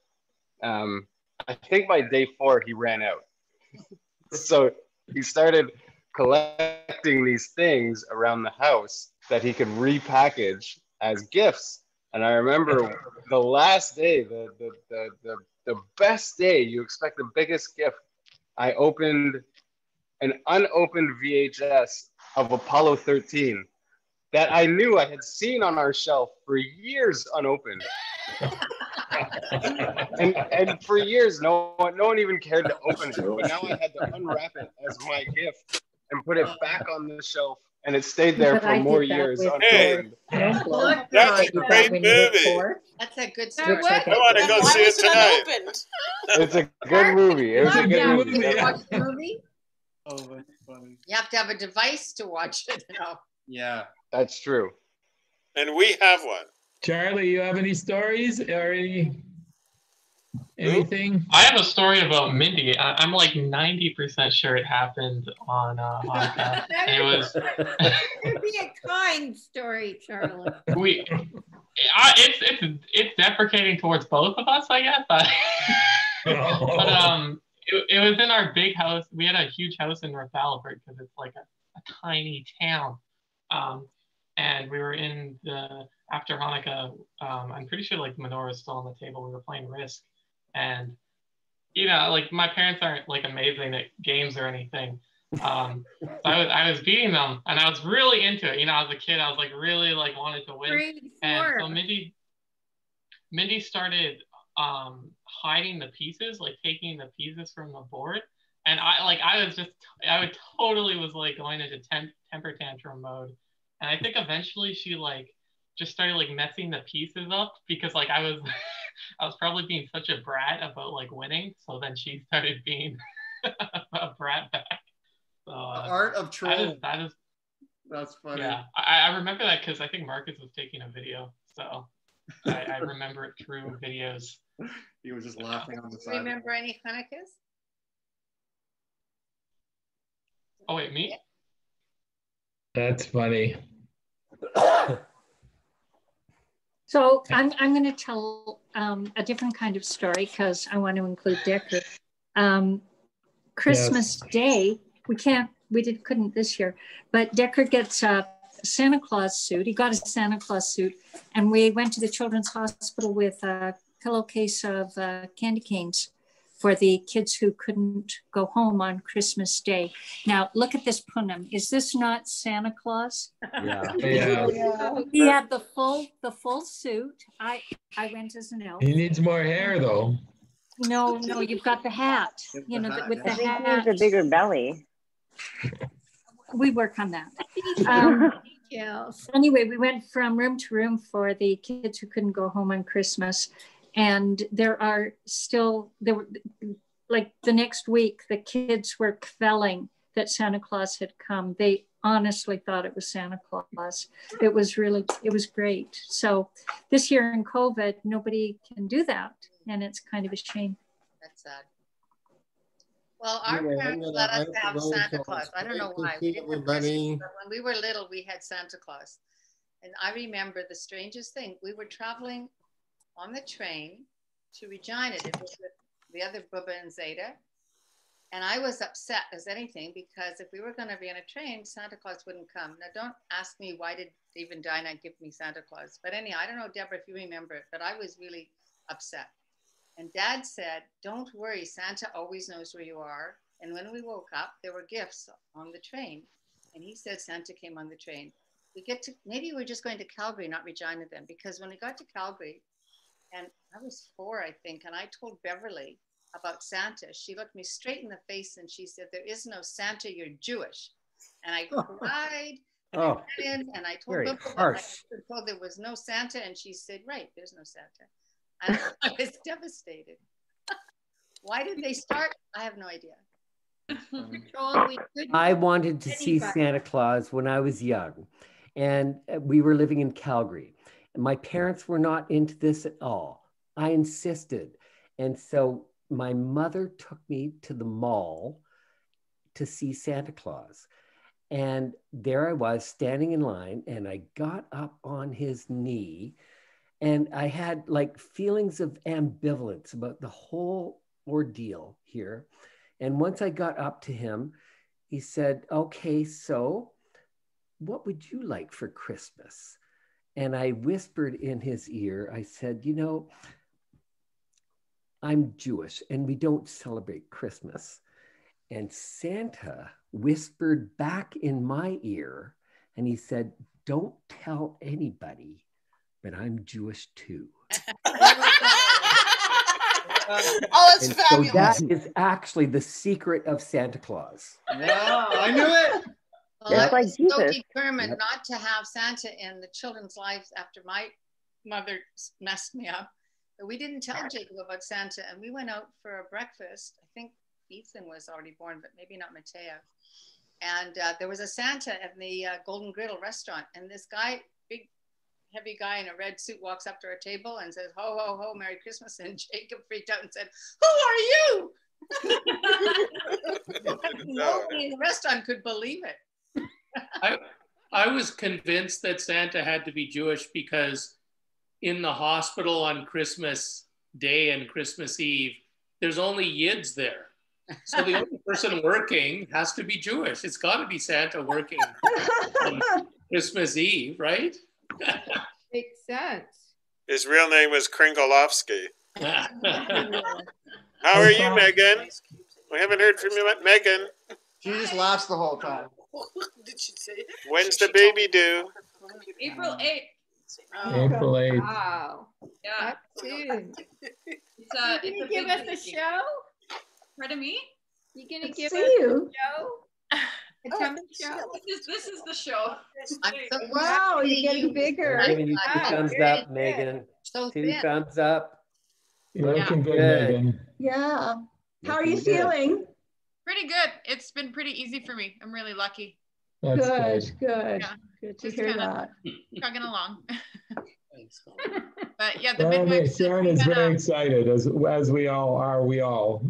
I think by day 4, he ran out. So he started collecting these things around the house that he could repackage as gifts. And I remember the last day, the best day, you expect the biggest gift. I opened an unopened VHS of Apollo 13 that I knew I had seen on our shelf for years unopened. and for years, no one even cared to open it. But now I had to unwrap it as my gift and put it back on the shelf. And it stayed there for more years unopened. That's a great movie. That's a good story. What? I want to go see it tonight. It's a good movie. It was a good movie. Watch the movie? Oh, that's funny. You have to have a device to watch it. Yeah. That's true. And we have one. Charlie, you have any stories or anything? I have a story about Mindy. I'm like 90% sure it happened on Hanukkah. It was. It'd be a kind story, Charlie. It's deprecating towards both of us, I guess. But it was in our big house. We had a huge house in North Albert because it's like a tiny town. And we were in after Hanukkah, I'm pretty sure like the menorah was still on the table. We were playing Risk. And, like my parents aren't like amazing at games or anything. So I was beating them and I was really into it. As a kid, I was like really like wanted to win. And so Mindy started hiding the pieces, like taking the pieces from the board. And I would totally was like going into temper tantrum mode. And I think eventually she like just started like messing the pieces up because like I was probably being such a brat about like winning. So then she started being a brat back. So, Art of trolling. That is That's funny. Yeah, I remember that because I think Marcus was taking a video. So I remember it through videos. He was just laughing on the side. Remember any Hanukkahs? Oh wait, me? That's funny. So I'm going to tell a different kind of story because I want to include Decker. Christmas Day, couldn't this year, but Decker gets a Santa Claus suit. He got a Santa Claus suit, and we went to the Children's Hospital with a pillowcase of candy canes for the kids who couldn't go home on Christmas Day. Now, look at this Punam. Is this not Santa Claus? Yeah. He had the full suit. I went as an elf. He needs more hair, though. No, you've got the hat. With the I think hat. he needs a bigger belly. We work on that. Anyway, we went from room to room for the kids who couldn't go home on Christmas. And there were like the next week, the kids were quelling that Santa Claus had come. They honestly thought it was Santa Claus. It was great. So this year in COVID, nobody can do that. And it's kind of a shame. That's sad. Well, our parents let us have Santa Claus. I don't know why. We didn't have Christmas, but when we were little, we had Santa Claus. And I remember the strangest thing. We were traveling on the train to Regina. It was with the other Bubba and Zeta. And I was upset as anything because if we were going to be on a train, Santa Claus wouldn't come. Now, don't ask me why did even Dinah give me Santa Claus. But anyhow, I don't know, Deborah, if you remember it, but I was really upset. And Dad said, don't worry, Santa always knows where you are. And when we woke up, there were gifts on the train. And he said Santa came on the train. Maybe we're just going to Calgary, not Regina then, because when we got to Calgary, and I was 4, I think, and I told Beverly about Santa. She looked me straight in the face and she said, there is no Santa, you're Jewish. And I cried and I went in and I told Beverly there was no Santa, and she said, right, there's no Santa. And I was devastated. Why did they start? I have no idea. I wanted to see Santa Claus when I was young, and we were living in Calgary. My parents were not into this at all. I insisted. And so my mother took me to the mall to see Santa Claus. And there I was standing in line, and I got up on his knee, and I had like feelings of ambivalence about the whole ordeal here. And once I got up to him, he said, "Okay, so what would you like for Christmas?" And I whispered in his ear, I said, "You know, I'm Jewish and we don't celebrate Christmas." And Santa whispered back in my ear and he said, "Don't tell anybody, but I'm Jewish too." Oh, that's fabulous. So that is actually the secret of Santa Claus. Wow, I knew it. Well, I was so determined not to have Santa in the children's lives after my mother messed me up. But we didn't tell Jacob about Santa, and we went out for a breakfast. I think Ethan was already born, but maybe not Mateo. And there was a Santa at the Golden Griddle restaurant, and this guy, big, heavy guy in a red suit, walks up to our table and says, "Ho, ho, ho, Merry Christmas." And Jacob freaked out and said, "Who are you?" Nobody in the restaurant could believe it. I was convinced that Santa had to be Jewish because in the hospital on Christmas Day and Christmas Eve, there's only Yids there. So the only person working has to be Jewish. It's got to be Santa working on Christmas Eve, right? Makes sense. His real name was Kringolovsky. How are you, Megan? We haven't heard from you, Megan. She just laughs the whole time. Did she say? When's the baby due? April 8th. April 8th. Wow. Yeah. That's soon. It's You gonna give us a show? Pardon me? You gonna give See us you. a show? A tummy show? This is the show. Wow, you're getting bigger. I'm giving you 2 thumbs up, Megan. So 2 thin. thumbs up. You're looking good, Good. Megan. Yeah. How are you Looking good. feeling? Pretty good. It's been pretty easy for me. I'm really lucky. That's Good, good. Yeah. Good to Just hear kinda that. Chugging along. But yeah, the Sharon, midwife. Sharon is very excited, as we all are. We all.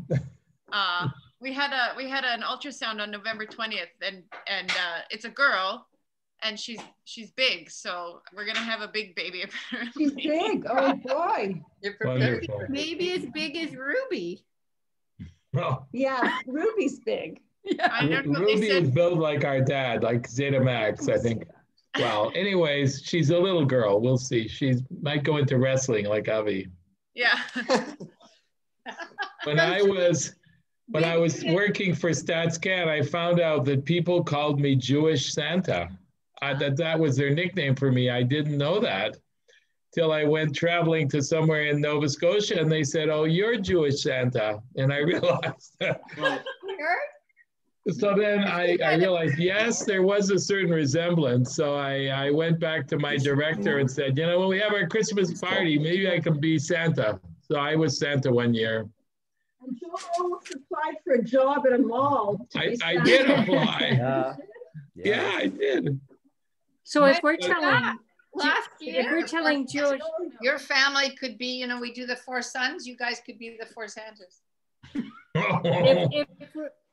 We had an ultrasound on November 20th, and it's a girl, and she's big, so we're gonna have a big baby apparently. She's big. Oh boy. Wonderful. Maybe as big as Ruby. Oh, Yeah, Ruby's big. I don't know what they Ruby is said. built like our dad, like Zeta Max, I think. Well, anyways, she's a little girl. We'll see. She might go into wrestling like Avi. Yeah. When I was working for StatsCan, I found out that people called me Jewish Santa. That was their nickname for me. I didn't know that till I went traveling to somewhere in Nova Scotia, and they said, "Oh, you're Jewish Santa," and I realized that. So then I realized, yes, there was a certain resemblance. So I went back to my director and said, "You know, when we have our Christmas party, maybe I can be Santa." So I was Santa one year. And Joe almost applied for a job at a mall. I did apply. Yeah, I did. So if we're telling, Last year, if we're telling Jewish, Your family could be, you know, we do the 4 sons. You guys could be the 4 Santas.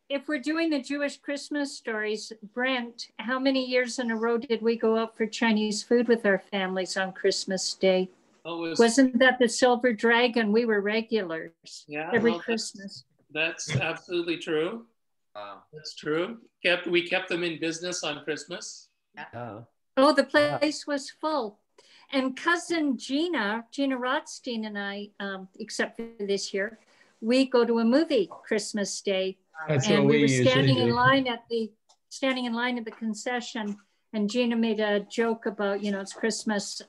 if we're doing the Jewish Christmas stories, Brent, how many years in a row did we go out for Chinese food with our families on Christmas Day? Wasn't that the Silver Dragon? We were regulars every Christmas. That's absolutely true. Wow. That's true. We kept them in business on Christmas. Oh, the place was full. And cousin Gina Rothstein and I, except for this year, we go to a movie Christmas Day. That's and what we were standing usually in do. line at the concession, and Gina made a joke about, you know, it's Christmas,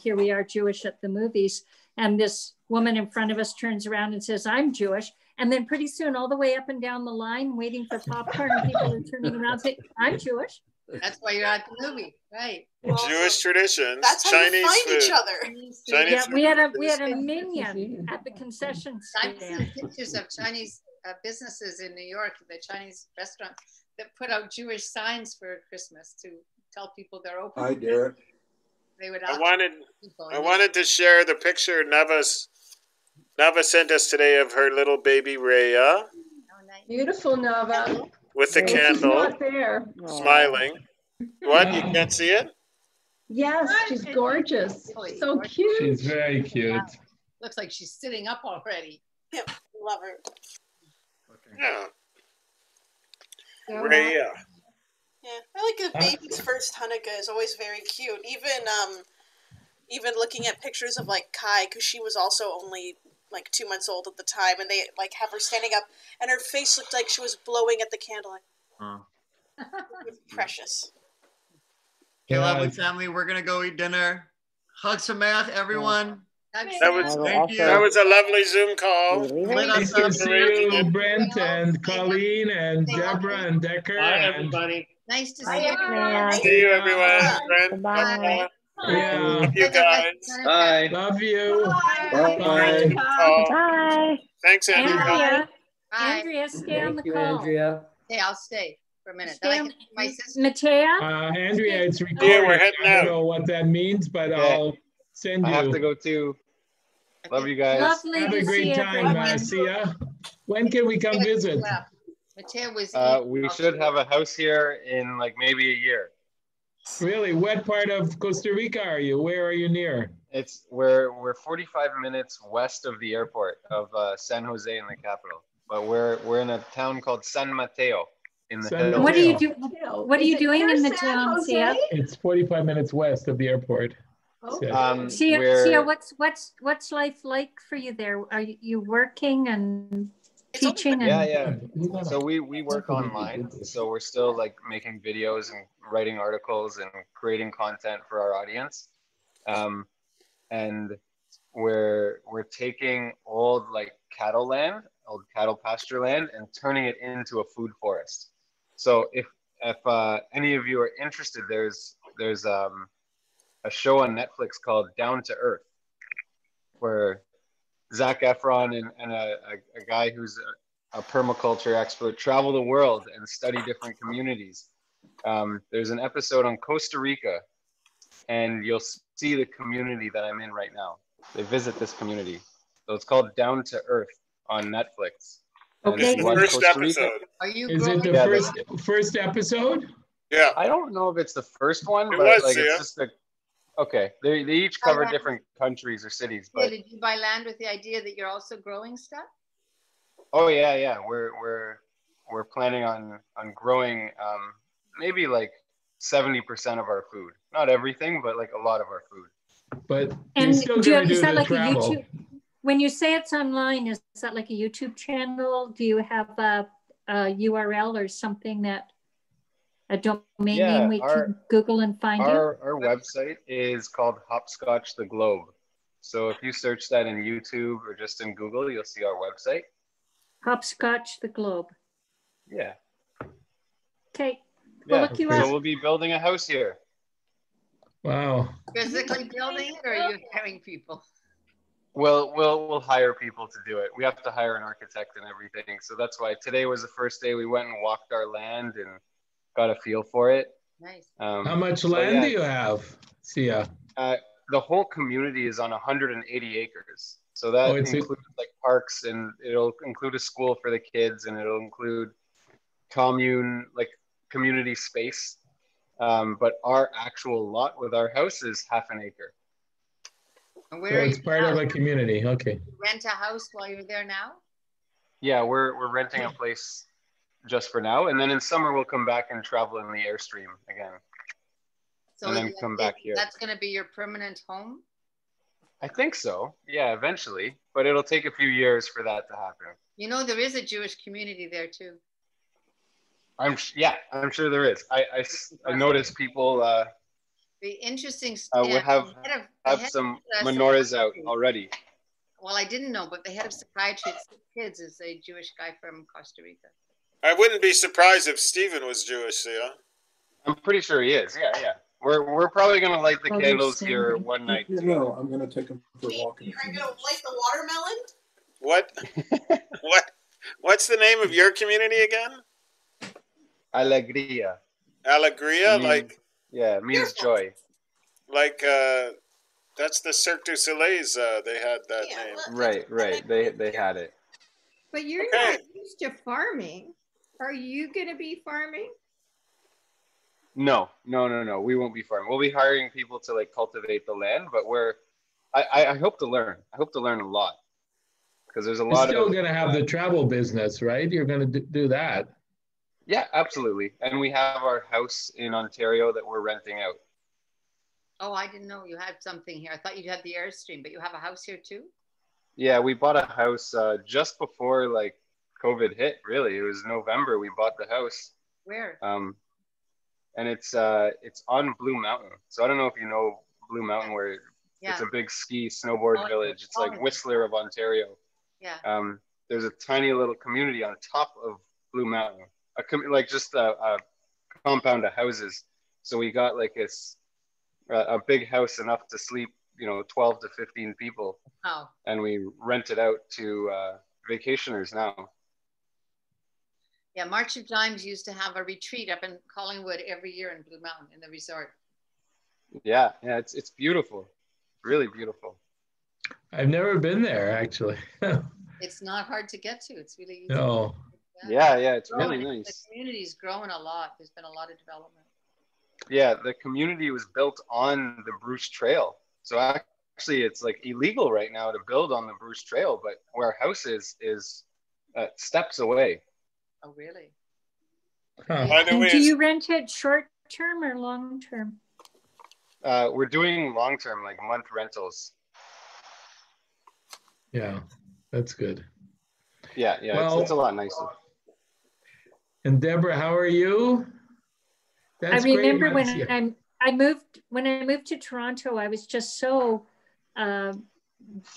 here we are Jewish at the movies, and this woman in front of us turns around and says, "I'm Jewish." And then pretty soon, all the way up and down the line, waiting for popcorn, people are turning around and saying, "I'm Jewish." That's why you're at the movie, right? Jewish traditions. That's how Chinese you find food. each other. Chinese Yeah, food. we had a minion at the concession I've stand. seen pictures of Chinese businesses in New York, the Chinese restaurants, that put out Jewish signs for Christmas to tell people they're open. Hi, Derek. They would I wanted to share the picture Nava sent us today of her little baby Rhea. Beautiful, Nava. With the candle, not there. smiling. What? You can't see it? Yes, she's gorgeous. So cute. She's very cute. Looks like she's sitting up already. Yeah, love her. Yeah. Yeah. Rhea. Yeah, I like the baby's first Hanukkah is always very cute. Even looking at pictures of like Kai, because she was also only like 2 months old at the time, and they like have her standing up, and her face looked like she was blowing at the candle. Precious. Okay, lovely family, we're gonna go eat dinner. Hug Sameach, everyone. That was a lovely Zoom call. Nice to see you, Brent and Colleen and Deborah and Decker. Bye, and everybody. Nice to see everyone. See you, everyone. Brent, Bye. Yeah. Love you guys. Bye. Love you. Bye. Bye. Thanks, Andrea. Andrea, stay on the Thank you, call. Andrea. Hey, I'll stay for a minute. Stay My sister. Matea? Andrea, it's recorded. Yeah, we're heading I don't out. know what that means, but I'll send you. I have to go too. Love you guys. Lovely Have a to great see time, everyone. Sia. When can we come visit? Matea was We should have a house here in like maybe a year. Really? What part of Costa Rica are you? Where are you near? We're 45 minutes west of the airport of San Jose in the capital, but we're in a town called San Mateo in the hills. What are you doing in the town, Sia? It's 45 minutes west of the airport. Sia, what's life like for you there? Are you working and teaching? Yeah. So we work online, so we're still like making videos and writing articles and creating content for our audience. And we're taking old like old cattle pasture land, and turning it into a food forest. So if any of you are interested, there's a show on Netflix called Down to Earth, where Zac Efron and a guy who's a permaculture expert travel the world and study different communities. There's an episode on Costa Rica, and you'll see the community that I'm in right now. They visit this community. So it's called Down to Earth on Netflix. Okay. It's the first episode. Is it the first episode? Yeah. I don't know if it's the first one, It but was, like yeah. it's just okay. They each cover different countries or cities, but Did you buy land with the idea that you're also growing stuff? oh yeah. We're planning on growing maybe like 70% of our food. Not everything, but like a lot of our food. But And you're still gonna do is that the like travel. a YouTube? When you say it's online, is that like a YouTube channel? Do you have a URL or something a domain name we can Google and find you? Our website is called Hopscotch the Globe. So if you search that in YouTube or just in Google, you'll see our website. Hopscotch the Globe. Yeah. Okay. We'll look you up. So we'll be building a house here. Wow. Physically building it, or are you hiring people? We'll hire people to do it. We have to hire an architect and everything. So that's why today was the first day we went and walked our land and got a feel for it. Nice. How much land do you have, Sia? The whole community is on 180 acres. So that includes like parks, and it'll include a school for the kids, and it'll include community space. But our actual lot with our house is half an acre. And So where it's part of a community. Okay. rent a house while you're there now? Yeah, we're renting a place just for now, and then in summer we'll come back and travel in the Airstream again, and then come back here. That's going to be your permanent home? I think so. Yeah, eventually, but it'll take a few years for that to happen. You know, there is a Jewish community there too. I'm sure there is. I noticed people The interesting we have some menorahs out already. Well, I didn't know, but the head of psychiatry at Sick Kids is a Jewish guy from Costa Rica. I wouldn't be surprised if Stephen was Jewish, Sia. I'm pretty sure he is. Yeah. We're probably gonna light the candles here one night. No, I'm gonna take him for a walk. Are you gonna light the watermelon? What? What? What's the name of your community again? Alegria. Alegria, yeah, it means joy. Like that's the Cirque du Soleil's. They had that name. Right. They had it. But you're not used to farming. Are you going to be farming? No. We won't be farming. We'll be hiring people to like cultivate the land, but I hope to learn. I hope to learn a lot because there's a lot of. You're still going to have the travel business, right? You're going to do that. Yeah, absolutely. And we have our house in Ontario that we're renting out. Oh, I didn't know you had something here. I thought you had the Airstream, but you have a house here too? Yeah, we bought a house just before like COVID hit, really. It was November we bought the house. Where? And it's on Blue Mountain. So I don't know if you know Blue Mountain, where it's a big ski snowboard village. It's like Whistler of Ontario. Yeah. There's a tiny little community on top of Blue Mountain, like just a compound of houses. So we got like a big house enough to sleep, 12 to 15 people. Oh. And we rent it out to vacationers now. Yeah, March of Dimes used to have a retreat up in Collingwood every year in Blue Mountain in the resort. Yeah, it's beautiful, really beautiful. I've never been there actually. It's not hard to get to. It's really easy. No. Yeah, it's really nice. The community's growing a lot. There's been a lot of development. Yeah, the community was built on the Bruce Trail. So actually it's like illegal right now to build on the Bruce Trail, but where our house is steps away. Oh, really? And do you rent it short term or long term? We're doing long term, like month rentals. Yeah, that's good. Yeah, well, it's a lot nicer. And Deborah, how are you? That's I remember great. When I moved to Toronto, I was just so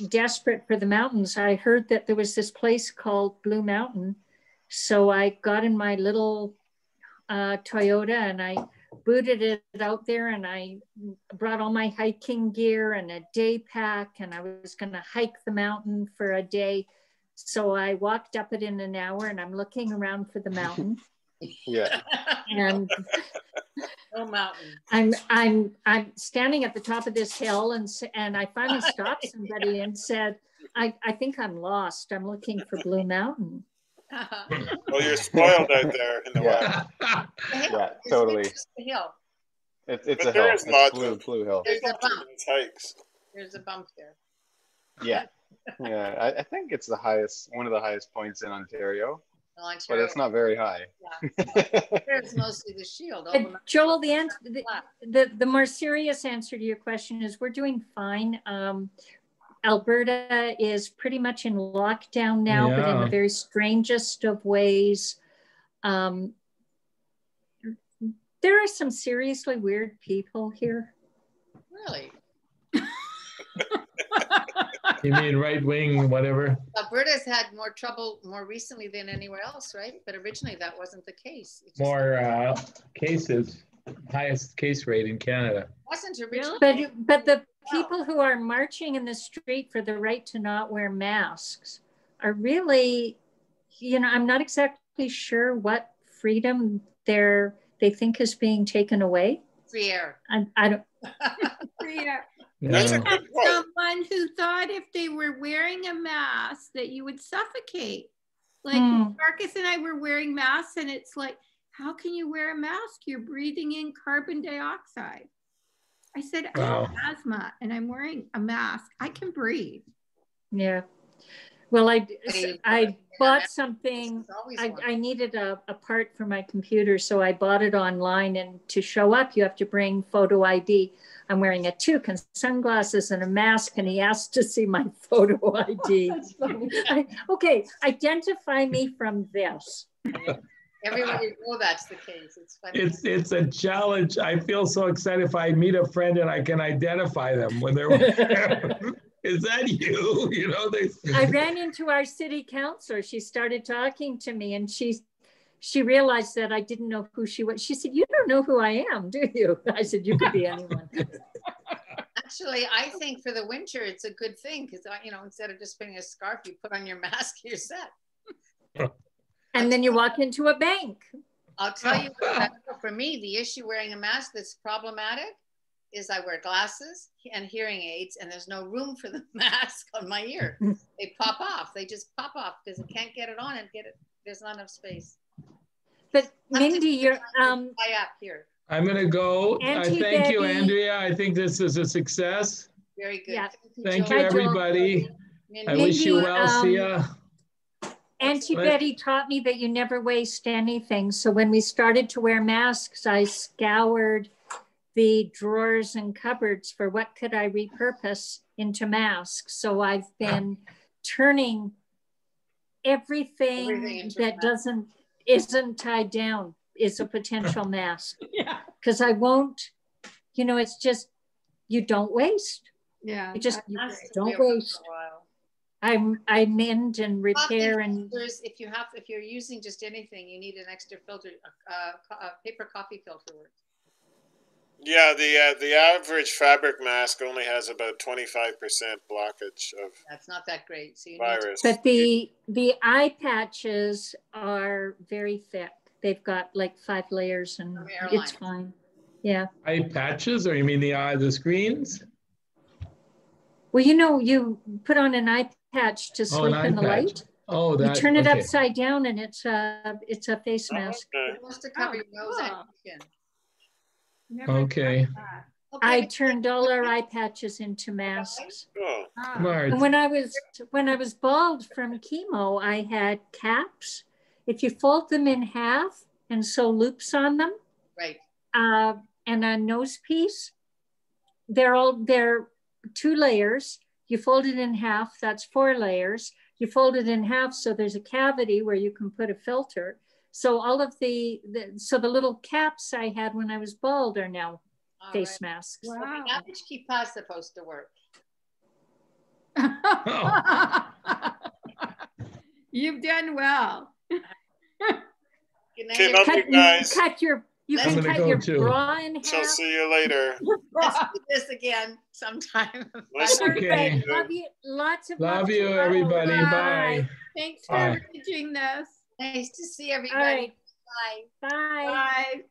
desperate for the mountains. I heard that there was this place called Blue Mountain. So I got in my little Toyota and I booted it out there, and I brought all my hiking gear and a day pack, and I was going to hike the mountain for a day. So I walked up it in an hour, and I'm looking around for the mountain. Yeah. And no mountain. I'm standing at the top of this hill, and I finally stopped somebody and said, I think I'm lost. I'm looking for Blue Mountain. Well, you're spoiled out there in the wild. Yeah, totally. It's the hill. It's a hill. It's blue hill. There's a bump. Hikes. There's a bump there. Yeah. I think it's one of the highest points in Ontario. But it's not very high. Yeah. There's mostly the Shield. Joel, the more serious answer to your question is we're doing fine. Alberta is pretty much in lockdown now, but in the very strangest of ways. There are some seriously weird people here. Really? You mean right wing, whatever? Alberta's had more trouble more recently than anywhere else, right? But originally that wasn't the case. More cases, highest case rate in Canada. Wasn't originally. But the people who are marching in the street for the right to not wear masks are really, I'm not exactly sure what freedom they think is being taken away. Free air. I don't. Free air. That's a good point. Someone who thought if they were wearing a mask that you would suffocate. Like Marcus and I were wearing masks, and it's like, how can you wear a mask? You're breathing in carbon dioxide. I said, I have asthma and I'm wearing a mask. I can breathe. Yeah. Well, I bought something. I needed a part for my computer, so I bought it online. And to show up, you have to bring photo ID. I'm wearing a toque and sunglasses and a mask, and he asked to see my photo ID. Okay, identify me from this. Everybody know that's the case. It's funny. It's a challenge. I feel so excited if I meet a friend and I can identify them when they're. Is that you? I ran into our city councilor. She started talking to me, and she realized that I didn't know who she was. She said, "You don't know who I am, do you?" I said, "You could be anyone." Actually, I think for the winter, it's a good thing because, instead of just putting a scarf, you put on your mask, you're set. And then you walk into a bank. I'll tell you what, for me, the issue wearing a mask that's problematic is I wear glasses and hearing aids, and there's no room for the mask on my ear. They pop off. They just pop off because I can't get it on and get it. There's not enough space. But Mindy, you're here. I'm going to go. Auntie Thank you, Debbie. Andrea. I think this is a success. Very good. Yeah. Thank you, everybody. I Mindy, wish you well. See ya. Auntie Betty taught me that you never waste anything. So when we started to wear masks, I scoured the drawers and cupboards for what could I repurpose into masks. So I've been turning everything that isn't tied down is a potential mask. Yeah. Because I won't, you know, it's just, you don't waste. Yeah. You don't waste. I mend and repair and if you're using just anything, you need an extra filter, a paper coffee filter works. Yeah, the average fabric mask only has about 25% blockage of. That's not that great. So you virus. But the eye patches are very thick. They've got like 5 layers, and it's fine. Yeah. Eye patches, or you mean the screens? Well, you know, you put on an eye patch to sleep in the light. Oh, that. You turn it upside down, and it's a face mask. It wants to cover your nose and your chin. Okay. I turned all our eye patches into masks. Oh. Smart. And when I was bald from chemo, I had caps. If you fold them in half and sew loops on them, right, and a nose piece, they're 2 layers. You fold it in half, that's 4 layers. You fold it in half so there's a cavity where you can put a filter. So all of the little caps I had when I was bald are now face masks. Wow. How much kippah is supposed to work? You've done well. Okay, love you guys. You can cut your bra in half. Shall see you later. Let's do this again sometime. Okay. Love you. Lots of love you, everybody. Bye. Thanks for arranging this. Nice to see everybody. All right. Bye. Bye. Bye.